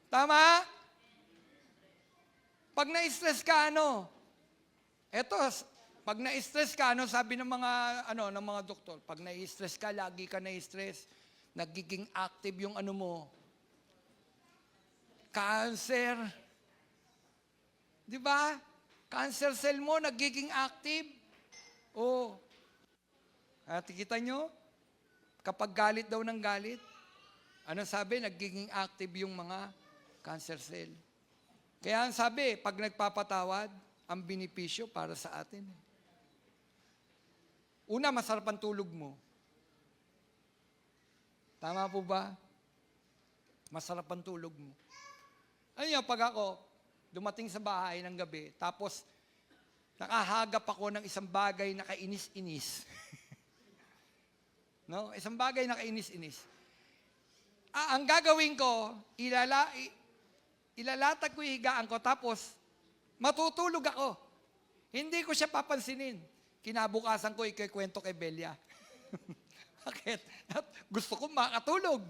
Tama? Pag na-stress ka, pag na-stress ka, sabi ng mga doktor, pag na-stress ka, lagi ka na-stress, nagiging active yung mo, cancer. Di ba? Cancer cell mo, nagiging active. At kita nyo, kapag galit daw ng galit, sabi? Nagiging active yung mga cancer cell. Kaya ang sabi, pag nagpapatawad, ang benepisyo para sa atin. Una, masarap ang tulog mo. Tama po ba? Masarap ang tulog mo. Pag ako, dumating sa bahay ng gabi, tapos nakahagap ako ng isang bagay na kainis-inis. No? Isang bagay na kainis-inis. Ang gagawin ko, ilalatag ko yung higaan ko, tapos matutulog ako. Hindi ko siya papansinin. Kinabukasan ko, ikikwento kay Belia. Bakit? Gusto ko makatulog.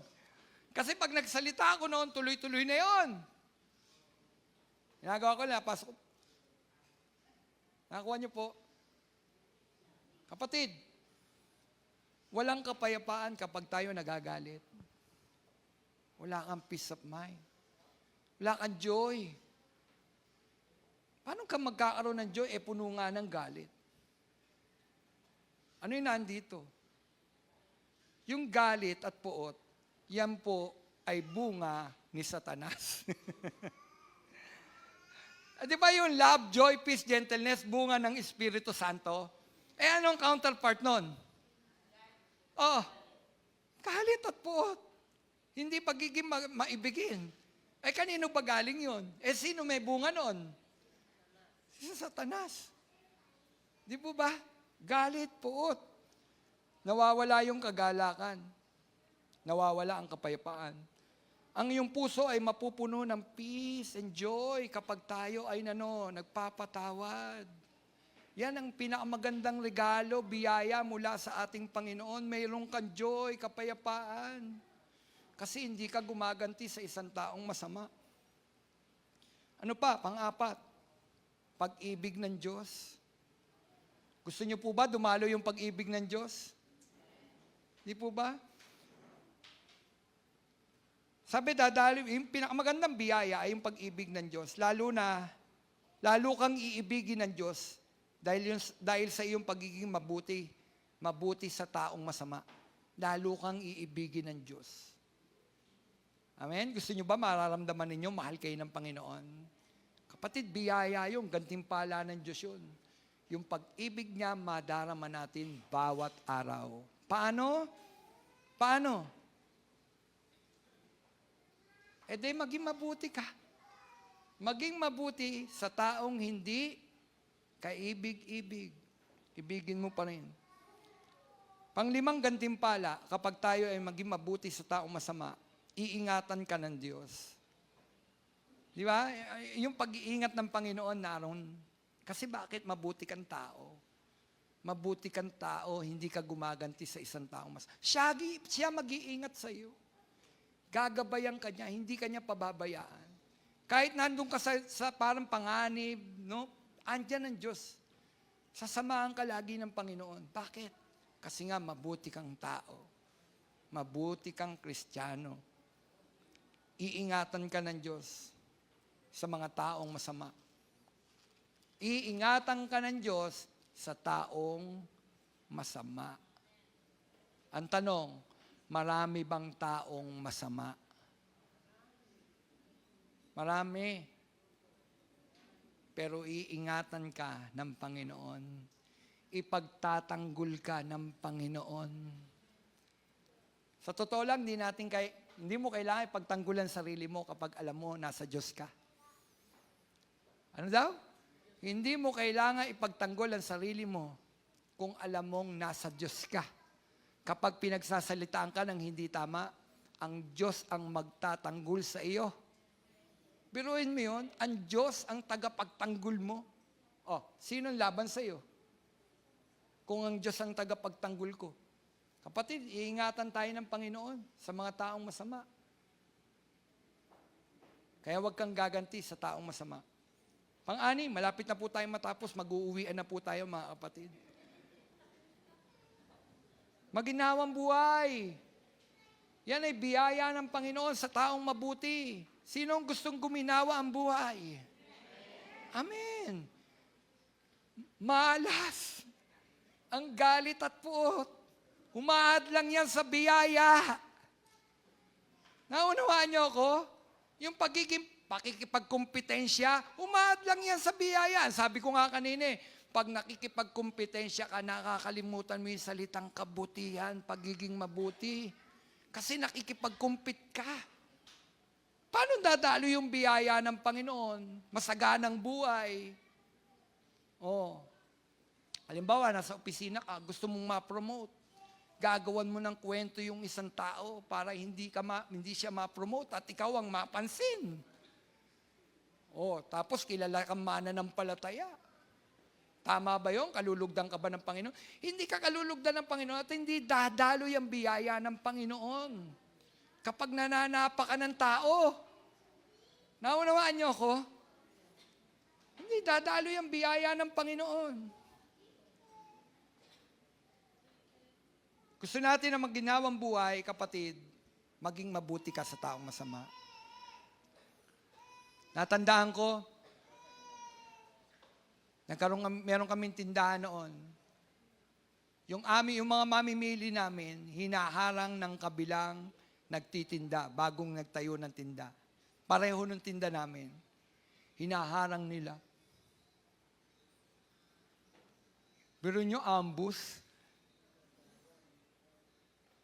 Kasi pag nagsalita ako noon, tuloy-tuloy na yon. Ginagawa ko na, pasok. Nakakuha niyo po. Kapatid, walang kapayapaan kapag tayo nagagalit. Wala kang peace of mind. Wala kang joy. Paano ka magkakaroon ng joy? Puno nga ng galit. Ano yung nandito? Yung galit at puot, yan po ay bunga ni Satanas. Di ba yung love, joy, peace, gentleness, bunga ng Espiritu Santo? Anong counterpart nun? Galit at puot. Hindi pagiging maibigin. Kanino ba galing yun? Sino may bunga nun? Si Satanas. Di po ba? Galit, puot. Nawawala yung kagalakan. Nawawala ang kapayapaan. Ang iyong puso ay mapupuno ng peace and joy kapag tayo ay nagpapatawad. Yan ang pinakamagandang regalo, biyaya mula sa ating Panginoon. Mayroon kang joy, kapayapaan. Kasi hindi ka gumaganti sa isang taong masama. Ano pa? Pang-apat, pag-ibig ng Diyos. Gusto niyo po ba dumalo yung pag-ibig ng Diyos? Di po ba? Sabi, yung pinakamagandang biyaya ay yung pag-ibig ng Diyos. Lalo kang iibigin ng Diyos Dahil sa iyong pagiging mabuti sa taong masama, lalo kang iibigin ng Diyos. Amen? Gusto niyo ba mararamdaman ninyo, mahal kayo ng Panginoon? Kapatid, biyaya yung gantimpala ng Diyos yun. Yung pag-ibig niya, madarama natin bawat araw. Paano? Paano? E di maging mabuti ka. Maging mabuti sa taong hindi kaibig-ibig. Ibigin mo pa rin. Panglimang gantimpala, kapag tayo ay maging mabuti sa taong masama, iingatan ka ng Diyos. Di ba? Yung pag-iingat ng Panginoon naroon. Kasi bakit mabuti kang tao? Mabuti kang tao, hindi ka gumaganti sa isang taong masama. Siya mag-iingat sa iyo. Gagabayan ka niya, hindi ka niya pababayaan. Kahit nandun ka sa parang panganib, no? Andyan ang Diyos. Sasamahan ka lagi ng Panginoon. Bakit? Kasi nga mabuti kang tao. Mabuti kang Kristiyano. Iingatan ka ng Diyos sa mga taong masama. Iingatan ka ng Diyos sa taong masama. Ang tanong, marami bang taong masama? Marami. Pero iingatan ka ng Panginoon. Ipagtatanggol ka ng Panginoon. Sa totoo lang, hindi mo kailangan ipagtanggulan sarili mo kapag alam mo nasa Diyos ka. Ano daw? Hindi mo kailangan ipagtanggol ang sarili mo kung alam mong nasa Diyos ka. Kapag pinagsasalitaan ka ng hindi tama, ang Diyos ang magtatanggol sa iyo. Biruin mo yun, ang Diyos ang tagapagtanggol mo. Oh, sino ang laban sa iyo? Kung ang Diyos ang tagapagtanggol ko. Kapatid, iingatan tayo ng Panginoon sa mga taong masama. Kaya huwag kang gaganti sa taong masama. Pang-anim, malapit na po tayo matapos, mag-uuwian na po tayo mga kapatid. Maginawang buhay. Yan ay biyaya ng Panginoon sa taong mabuti. Sinong gustong guminawa ang buhay? Amen. Malas. Ang galit at puot. Humaad lang yan sa biyaya. Naunawaan niyo ako? Yung pakikipagkompetensya, humaad lang yan sa biyaya. Sabi ko nga kanina pag nakikipagkompetensya ka, nakakalimutan mo yung salitang kabutihan, pagiging mabuti. Kasi nakikipagkompete ka. Paano dadalo yung biyaya ng Panginoon? Masaganang buhay. Oh. Halimbawa, nasa opisina ka, gusto mong ma-promote. Gagawan mo ng kwento yung isang tao para hindi siya ma-promote at ikaw ang mapansin. Oh, tapos kilala kang mananampalataya. Tama ba yun? Kalulugdan ka ba ng Panginoon? Hindi ka kalulugdan ng Panginoon at hindi dadalo yung biyaya ng Panginoon. Kapag nananapa ka ng tao, naunawaan niyo ako? Hindi dadalo yung biyaya ng Panginoon. Gusto natin na magginawang buhay, kapatid, maging mabuti ka sa taong masama. Natandaan ko, meron kaming tindahan noon. Yung mga mamimili namin, hinaharang ng kabilang nagtitinda, bagong nagtayo ng tinda. Pareho ng tinda namin. Hinaharang nila. Pero nyo, ambush.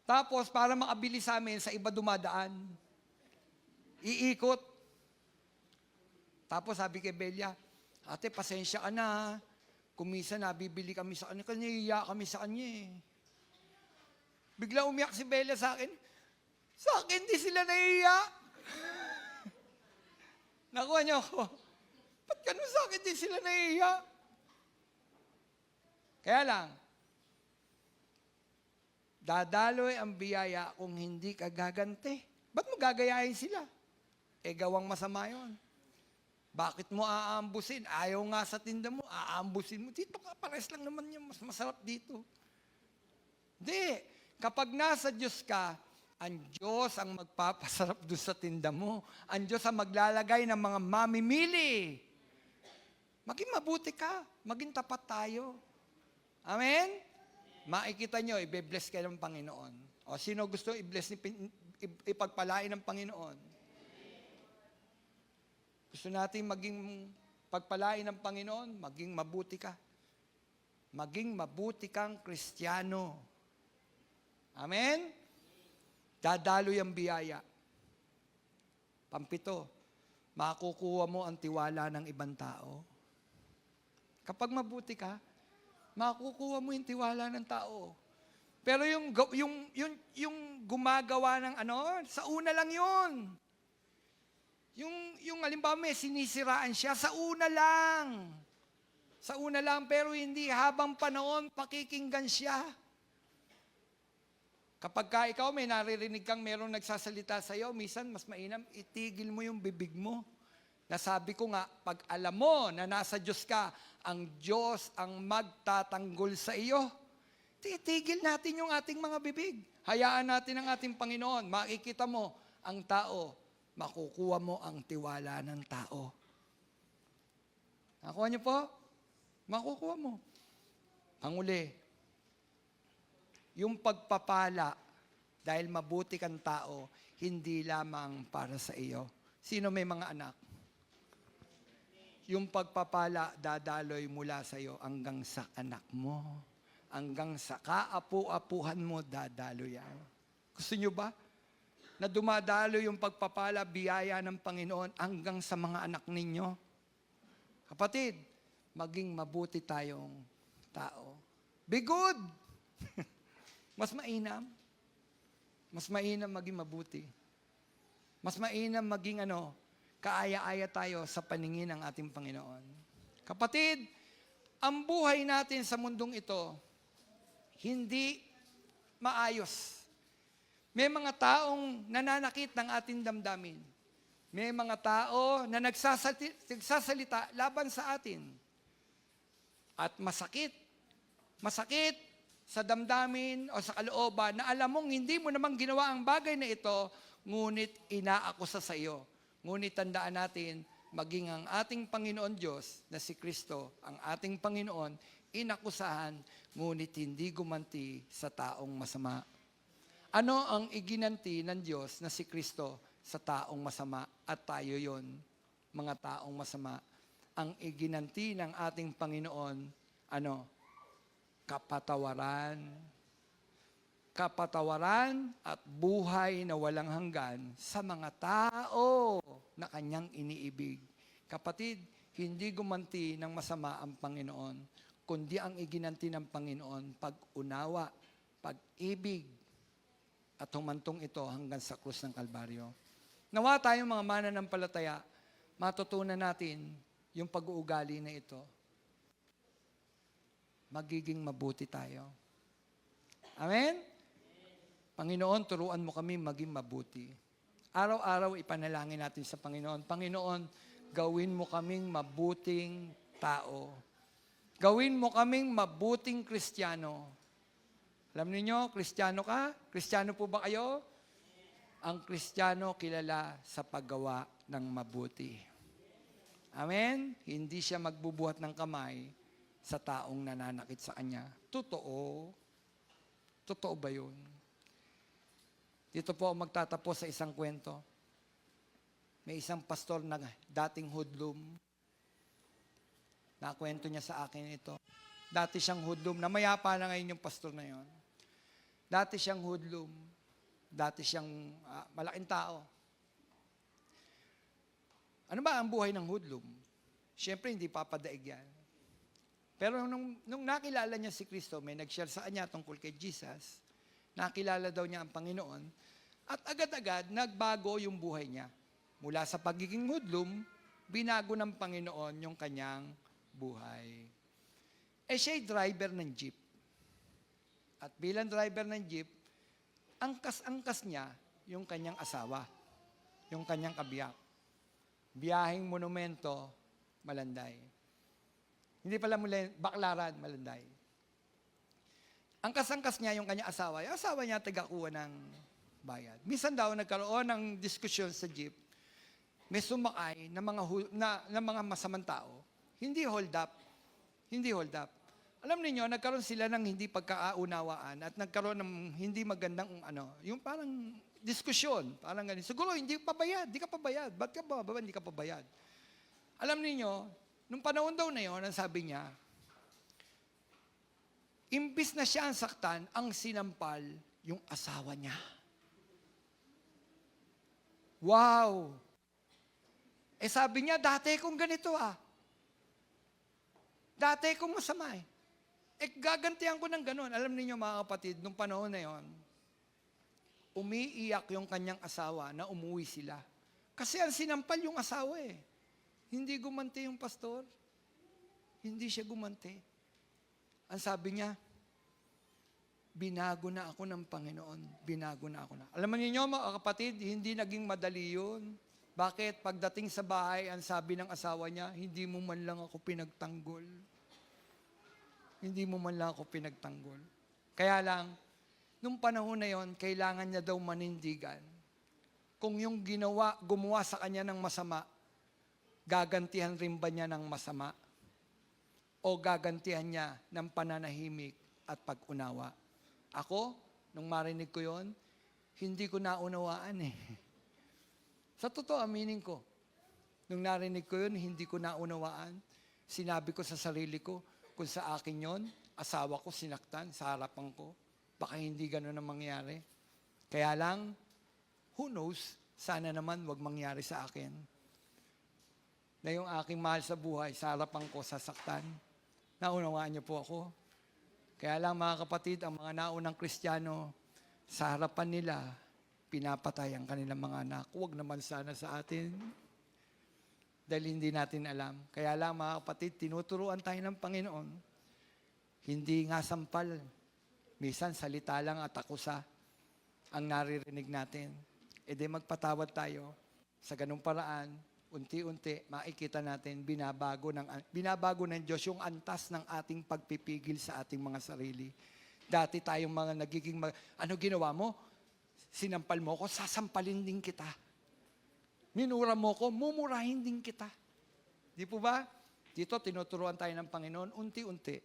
Tapos, para makabili sa amin, sa iba dumadaan. Iikot. Tapos sabi kay Belia, ate, pasensya ka na. Kung minsan nabibili kami sa kanya, iiyak kami sa kanya eh. Bigla umiyak si Belia sa akin. Sa akin, di sila naiiyak. Nakuha niyo ako. Ba't ganun sa akin, di sila naiiyak? Kaya lang, dadaloy ang biyaya kung hindi ka gaganti. Ba't mo gagayahin sila? Gawang masama yun. Bakit mo aambusin? Ayaw nga sa tinda mo, aambusin mo. Dito ka, pares lang naman yan. Mas masarap dito. Hindi. Kapag nasa Diyos ka, ang Diyos ang magpapasarap doon sa tinda mo. Ang Diyos ang maglalagay ng mga mamimili. Maging mabuti ka. Maging tapat tayo. Amen? Makikita nyo, i-bless kayo ng Panginoon. O sino gusto i-bless, ipagpalain ng Panginoon? Gusto natin maging pagpalain ng Panginoon, maging mabuti ka. Maging mabuti kang Kristiyano. Amen? Dadaloy ang biyaya. Pampito, makukuha mo ang tiwala ng ibang tao. Kapag mabuti ka, makukuha mo yung tiwala ng tao. Pero yung gumagawa ng sa una lang yun. Yung halimbawa may sinisiraan siya, sa una lang. Sa una lang, pero hindi habang panahon, pakikinggan siya. Kapag ka ikaw may naririnig kang merong nagsasalita sa iyo, minsan mas mainam, itigil mo yung bibig mo. Nasabi ko nga, pag alam mo na nasa Diyos ka, ang Diyos ang magtatanggol sa iyo. Titigil natin yung ating mga bibig. Hayaan natin ang ating Panginoon. Makikita mo ang tao. Makukuha mo ang tiwala ng tao. Nakuha niyo po? Makukuha mo. Panguli, yung pagpapala, dahil mabuti kang tao, hindi lamang para sa iyo. Sino may mga anak? Yung pagpapala, dadaloy mula sa iyo hanggang sa anak mo. Hanggang sa kaapu-apuhan mo, dadaloy yan. Gusto nyo ba? Na dumadalo yung pagpapala, biyaya ng Panginoon hanggang sa mga anak ninyo. Kapatid, maging mabuti tayong tao. Be good! Mas mainam. Mas mainam maging mabuti. Mas mainam maging kaaya-aya tayo sa paningin ng ating Panginoon. Kapatid, ang buhay natin sa mundong ito, hindi maayos. May mga taong nananakit ng ating damdamin. May mga tao na nagsasalita laban sa atin. At masakit sa damdamin o sa kalooban na alam mong hindi mo namang ginawa ang bagay na ito, ngunit inaakusa sa iyo. Ngunit tandaan natin, maging ang ating Panginoon Diyos na si Kristo, ang ating Panginoon, inakusahan, ngunit hindi gumanti sa taong masama. Ano ang iginanti ng Diyos na si Kristo sa taong masama? At tayo yon, mga taong masama. Ang iginanti ng ating Panginoon, kapatawaran. Kapatawaran at buhay na walang hanggan sa mga tao na kanyang iniibig. Kapatid, hindi gumanti ng masama ang Panginoon, kundi ang iginanti ng Panginoon, pag-unawa, pag-ibig, at humantong ito hanggang sa krus ng Kalbaryo. Nawa tayong mga mananampalataya, matutunan natin yung pag-uugali na ito. Magiging mabuti tayo. Amen? Panginoon, turuan mo kami maging mabuti. Araw-araw ipanalangin natin sa Panginoon. Panginoon, gawin mo kaming mabuting tao. Gawin mo kaming mabuting Kristiyano. Alam niyo, Kristiyano ka? Kristiyano po ba kayo? Ang Kristiyano kilala sa paggawa ng mabuti. Amen? Hindi siya magbubuhat ng kamay sa taong nananakit sa kanya. Totoo. Totoo ba yun? Dito po magtatapos sa isang kwento. May isang pastor na dating hoodlum. Nakwento niya sa akin ito. Dati siyang hoodlum. Namayapa na ngayon yung pastor na yon. Dati siyang hoodlum. Dati siyang malaking tao. Ano ba ang buhay ng hoodlum? Siyempre, hindi papadaig yan. Pero nung nakilala niya si Kristo, may nag-share sa kanya tungkol kay Jesus, nakilala daw niya ang Panginoon, at agad-agad nagbago yung buhay niya. Mula sa pagiging hoodlum, binago ng Panginoon yung kanyang buhay. Siya'y driver ng jeep. At bilang driver ng jeep, angkas-angkas niya yung kanyang asawa, yung kanyang kabiyak. Biyaheng monumento, Malanday. Hindi pala mula, Baklaran, Malanday. Angkas-angkas niya yung kanyang asawa. Yung asawa niya tagakuha ng bayad. Minsan daw nagkaroon ng diskusyon sa jeep, may sumakay na mga masamang tao. Hindi hold up. Hindi hold up. Alam niyo, nagkaroon sila ng hindi pagkakaunawaan at nagkaroon ng hindi magandang yung parang diskusyon, parang ganun. Siguro hindi ka pabayad. Ba't ka ba? Hindi ka pabayad. Alam niyo, nung panahon daw na yon, ang sabi niya, imbis na siya ang saktan, ang sinampal yung asawa niya. Wow! Sabi niya, dati kong ganito Dati kong masama gagantihan ko ng ganun. Alam niyo mga kapatid, nung panahon na yon, umiiyak yung kanyang asawa na umuwi sila. Kasi ang sinampal yung asawa Hindi gumanti yung pastor. Hindi siya gumanti. Ang sabi niya, binago na ako ng Panginoon. Binago na ako na. Alam niyo mga kapatid, hindi naging madali yun. Bakit? Pagdating sa bahay, ang sabi ng asawa niya, hindi mo man lang ako pinagtanggol. Hindi mo man lang ako pinagtanggol. Kaya lang, nung panahon na yon, kailangan niya daw manindigan. Kung yung gumawa sa kanya ng masama, gagantihan rin ba niya ng masama? O gagantihan niya ng pananahimik at pag-unawa? Ako, nung marinig ko yon, hindi ko naunawaan Sa totoo, aminin ko, nung narinig ko yun, hindi ko naunawaan. Sinabi ko sa sarili ko, kung sa akin yon, asawa ko sinaktan sa harapan ko, baka hindi gano'n ang mangyari. Kaya lang, who knows, sana naman wag mangyari sa akin. Na yung aking mahal sa buhay, sa harapan ko, sasaktan. Naunawaan niyo po ako. Kaya lang mga kapatid, ang mga naunang Kristiyano, sa harapan nila, pinapatay ang kanilang mga anak. Huwag naman sana sa atin. Dahil hindi natin alam. Kaya lang mga kapatid, tinuturuan tayo ng Panginoon. Hindi nga sampal. Minsan salita lang at akusa ang naririnig natin. Di magpatawad tayo. Sa ganung paraan, unti-unti, makikita natin, binabago ng Diyos yung antas ng ating pagpipigil sa ating mga sarili. Dati tayong mga nagiging, ano ginawa mo? Sinampal mo ko, sasampalin din kita. Minura mo ko, mumurahin din kita. Di po ba? Dito, tinuturuan tayo ng Panginoon, unti-unti,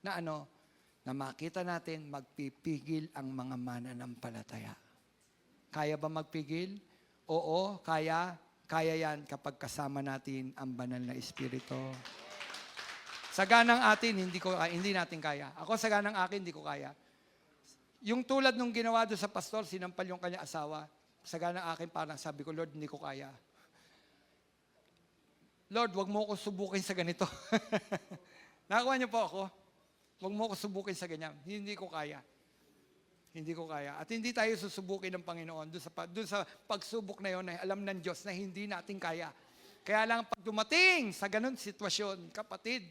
na na makita natin, magpipigil ang mga mananampalataya. Kaya ba magpigil? Oo, kaya. Kaya yan kapag kasama natin ang banal na Espiritu. Sa ganang atin, hindi natin kaya. Ako sa ganang akin, hindi ko kaya. Yung tulad nung ginawa doon sa pastor, sinampal yung kanya asawa. Sa ganang akin, parang sabi ko, Lord, hindi ko kaya. Lord, wag mo ako subukin sa ganito. Nakakuha niyo po ako? Wag mo ako subukin sa ganyan. Hindi ko kaya. Hindi ko kaya. At hindi tayo susubukin ng Panginoon doon sa pagsubok na yon na alam ng Diyos na hindi natin kaya. Kaya lang pag dumating sa ganun sitwasyon, kapatid,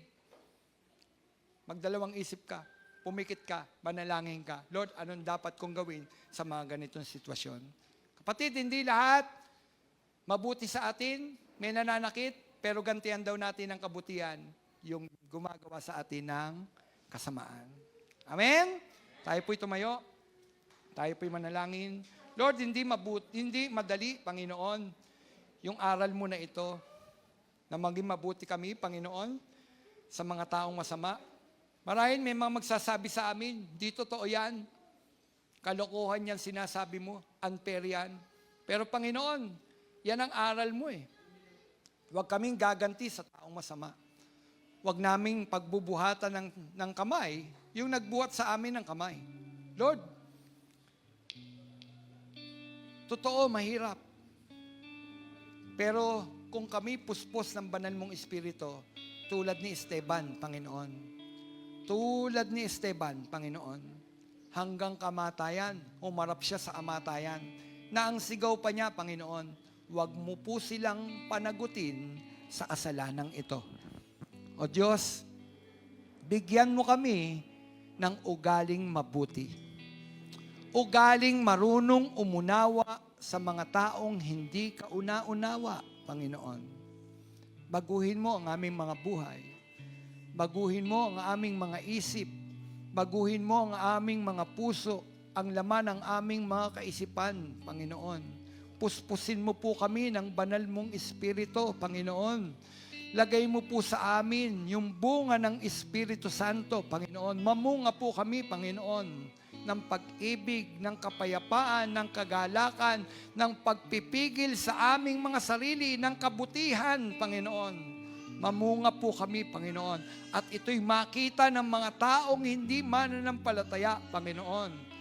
magdalawang isip ka, pumikit ka, manalangin ka. Lord, anong dapat kong gawin sa mga ganitong sitwasyon? Kapatid, hindi lahat mabuti sa atin, may nananakit, pero gantihan daw natin ang kabutihan, yung gumagawa sa atin ng kasamaan. Amen? Tayo po'y tumayo. Tayo po'y manalangin. Lord, hindi madali, Panginoon, yung aral mo na ito, na maging mabuti kami, Panginoon, sa mga taong masama. Marahil may mga magsasabi sa amin, di totoo yan. Kalokohan yan sinasabi mo, unfair yan. Pero Panginoon, yan ang aral mo Huwag kaming gaganti sa taong masama. Huwag naming pagbubuhatan ng kamay, yung nagbuhat sa amin ng kamay. Lord, totoo, mahirap. Pero kung kami puspos ng banal mong Espiritu, tulad ni Esteban, Panginoon. Tulad ni Esteban, Panginoon. Hanggang kamatayan, umarap siya sa kamatayan. Na ang sigaw pa niya, Panginoon, huwag mo po silang panagutin sa kasalanang ito. O Diyos, bigyan mo kami ng ugaling mabuti. Ugaling marunong umunawa sa mga taong hindi kauna-unawa, Panginoon. Baguhin mo ang aming mga buhay. Baguhin mo ang aming mga isip. Baguhin mo ang aming mga puso, ang laman ng aming mga kaisipan, Panginoon. Puspusin mo po kami ng banal mong Espiritu, Panginoon. Lagay mo po sa amin yung bunga ng Espiritu Santo, Panginoon. Mamunga po kami, Panginoon, ng pag-ibig, ng kapayapaan, ng kagalakan, ng pagpipigil sa aming mga sarili, ng kabutihan, Panginoon. Mamunga po kami, Panginoon. At ito'y makita ng mga taong hindi mananampalataya, Panginoon.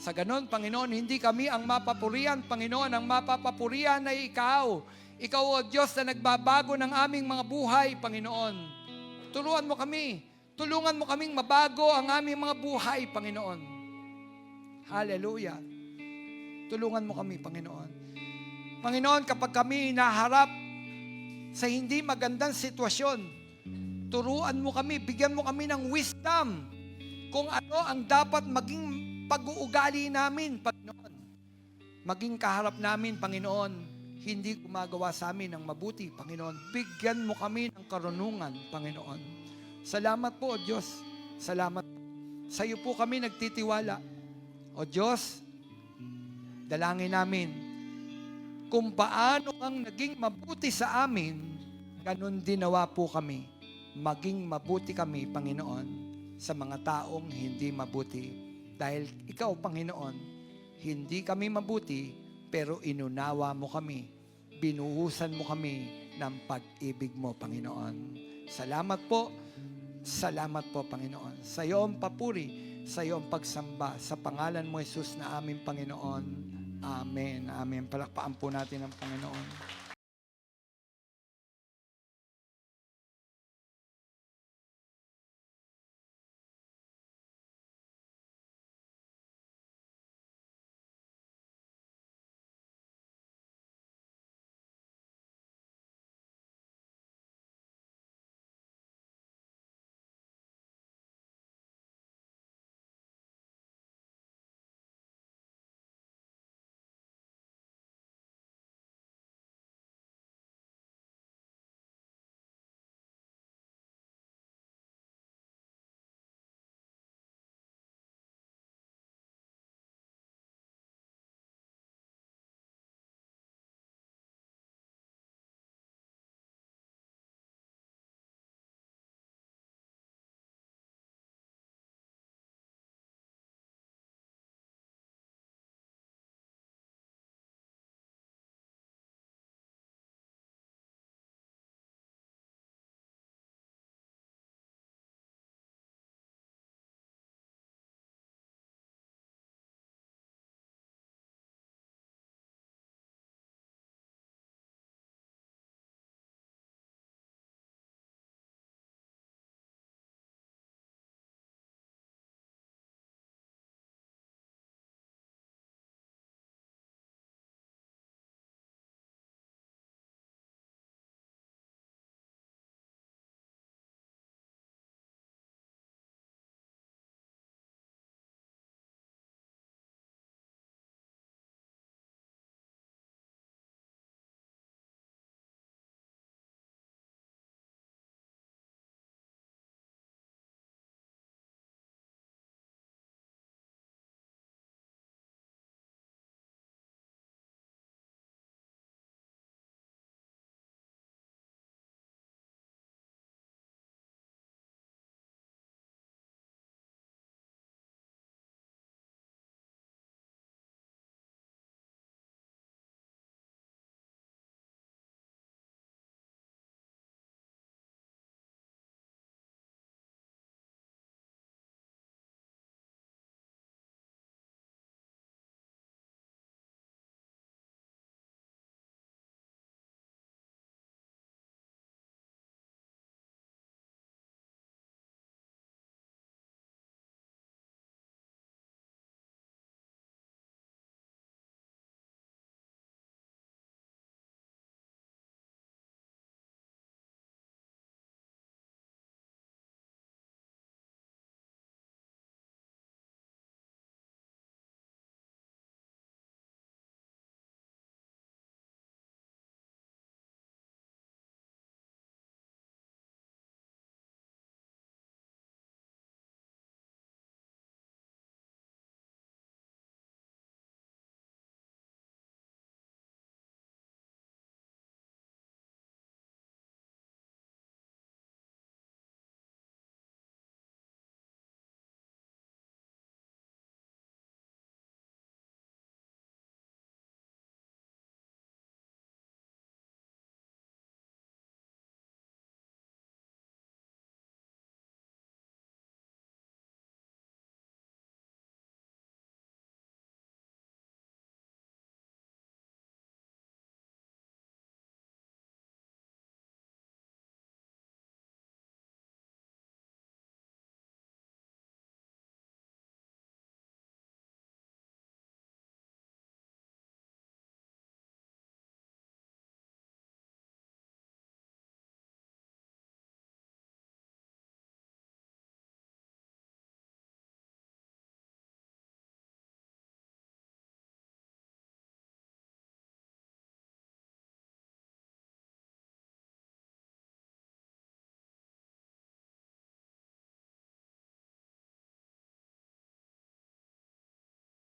Sa ganon, Panginoon, hindi kami ang mapapurihan, Panginoon. Ang mapapapurihan ay Ikaw. Ikaw, O Diyos, na nagbabago ng aming mga buhay, Panginoon. Tulungan mo kami. Tulungan mo kaming mabago ang aming mga buhay, Panginoon. Hallelujah. Tulungan mo kami, Panginoon. Panginoon, kapag kami naharap sa hindi magandang sitwasyon, turuan mo kami, bigyan mo kami ng wisdom kung ano ang dapat maging pag-uugali namin, Panginoon. Maging kaharap namin, Panginoon, hindi gumagawa sa amin ng mabuti, Panginoon. Bigyan mo kami ng karunungan, Panginoon. Salamat po, O Diyos. Salamat. Sa iyo po kami nagtitiwala. O Diyos, dalangin namin, kung paano ang naging mabuti sa amin, ganun din nawa po kami. Maging mabuti kami, Panginoon, sa mga taong hindi mabuti. Dahil Ikaw, Panginoon, hindi kami mabuti, pero inunawa mo kami. Binuhusan mo kami ng pag-ibig mo, Panginoon. Salamat po. Salamat po, Panginoon. Sa iyo ang papuri, sa iyo ang pagsamba, sa pangalan mo, Jesus, na aming Panginoon. Amen. Amen. Palakpakan po natin ang Panginoon.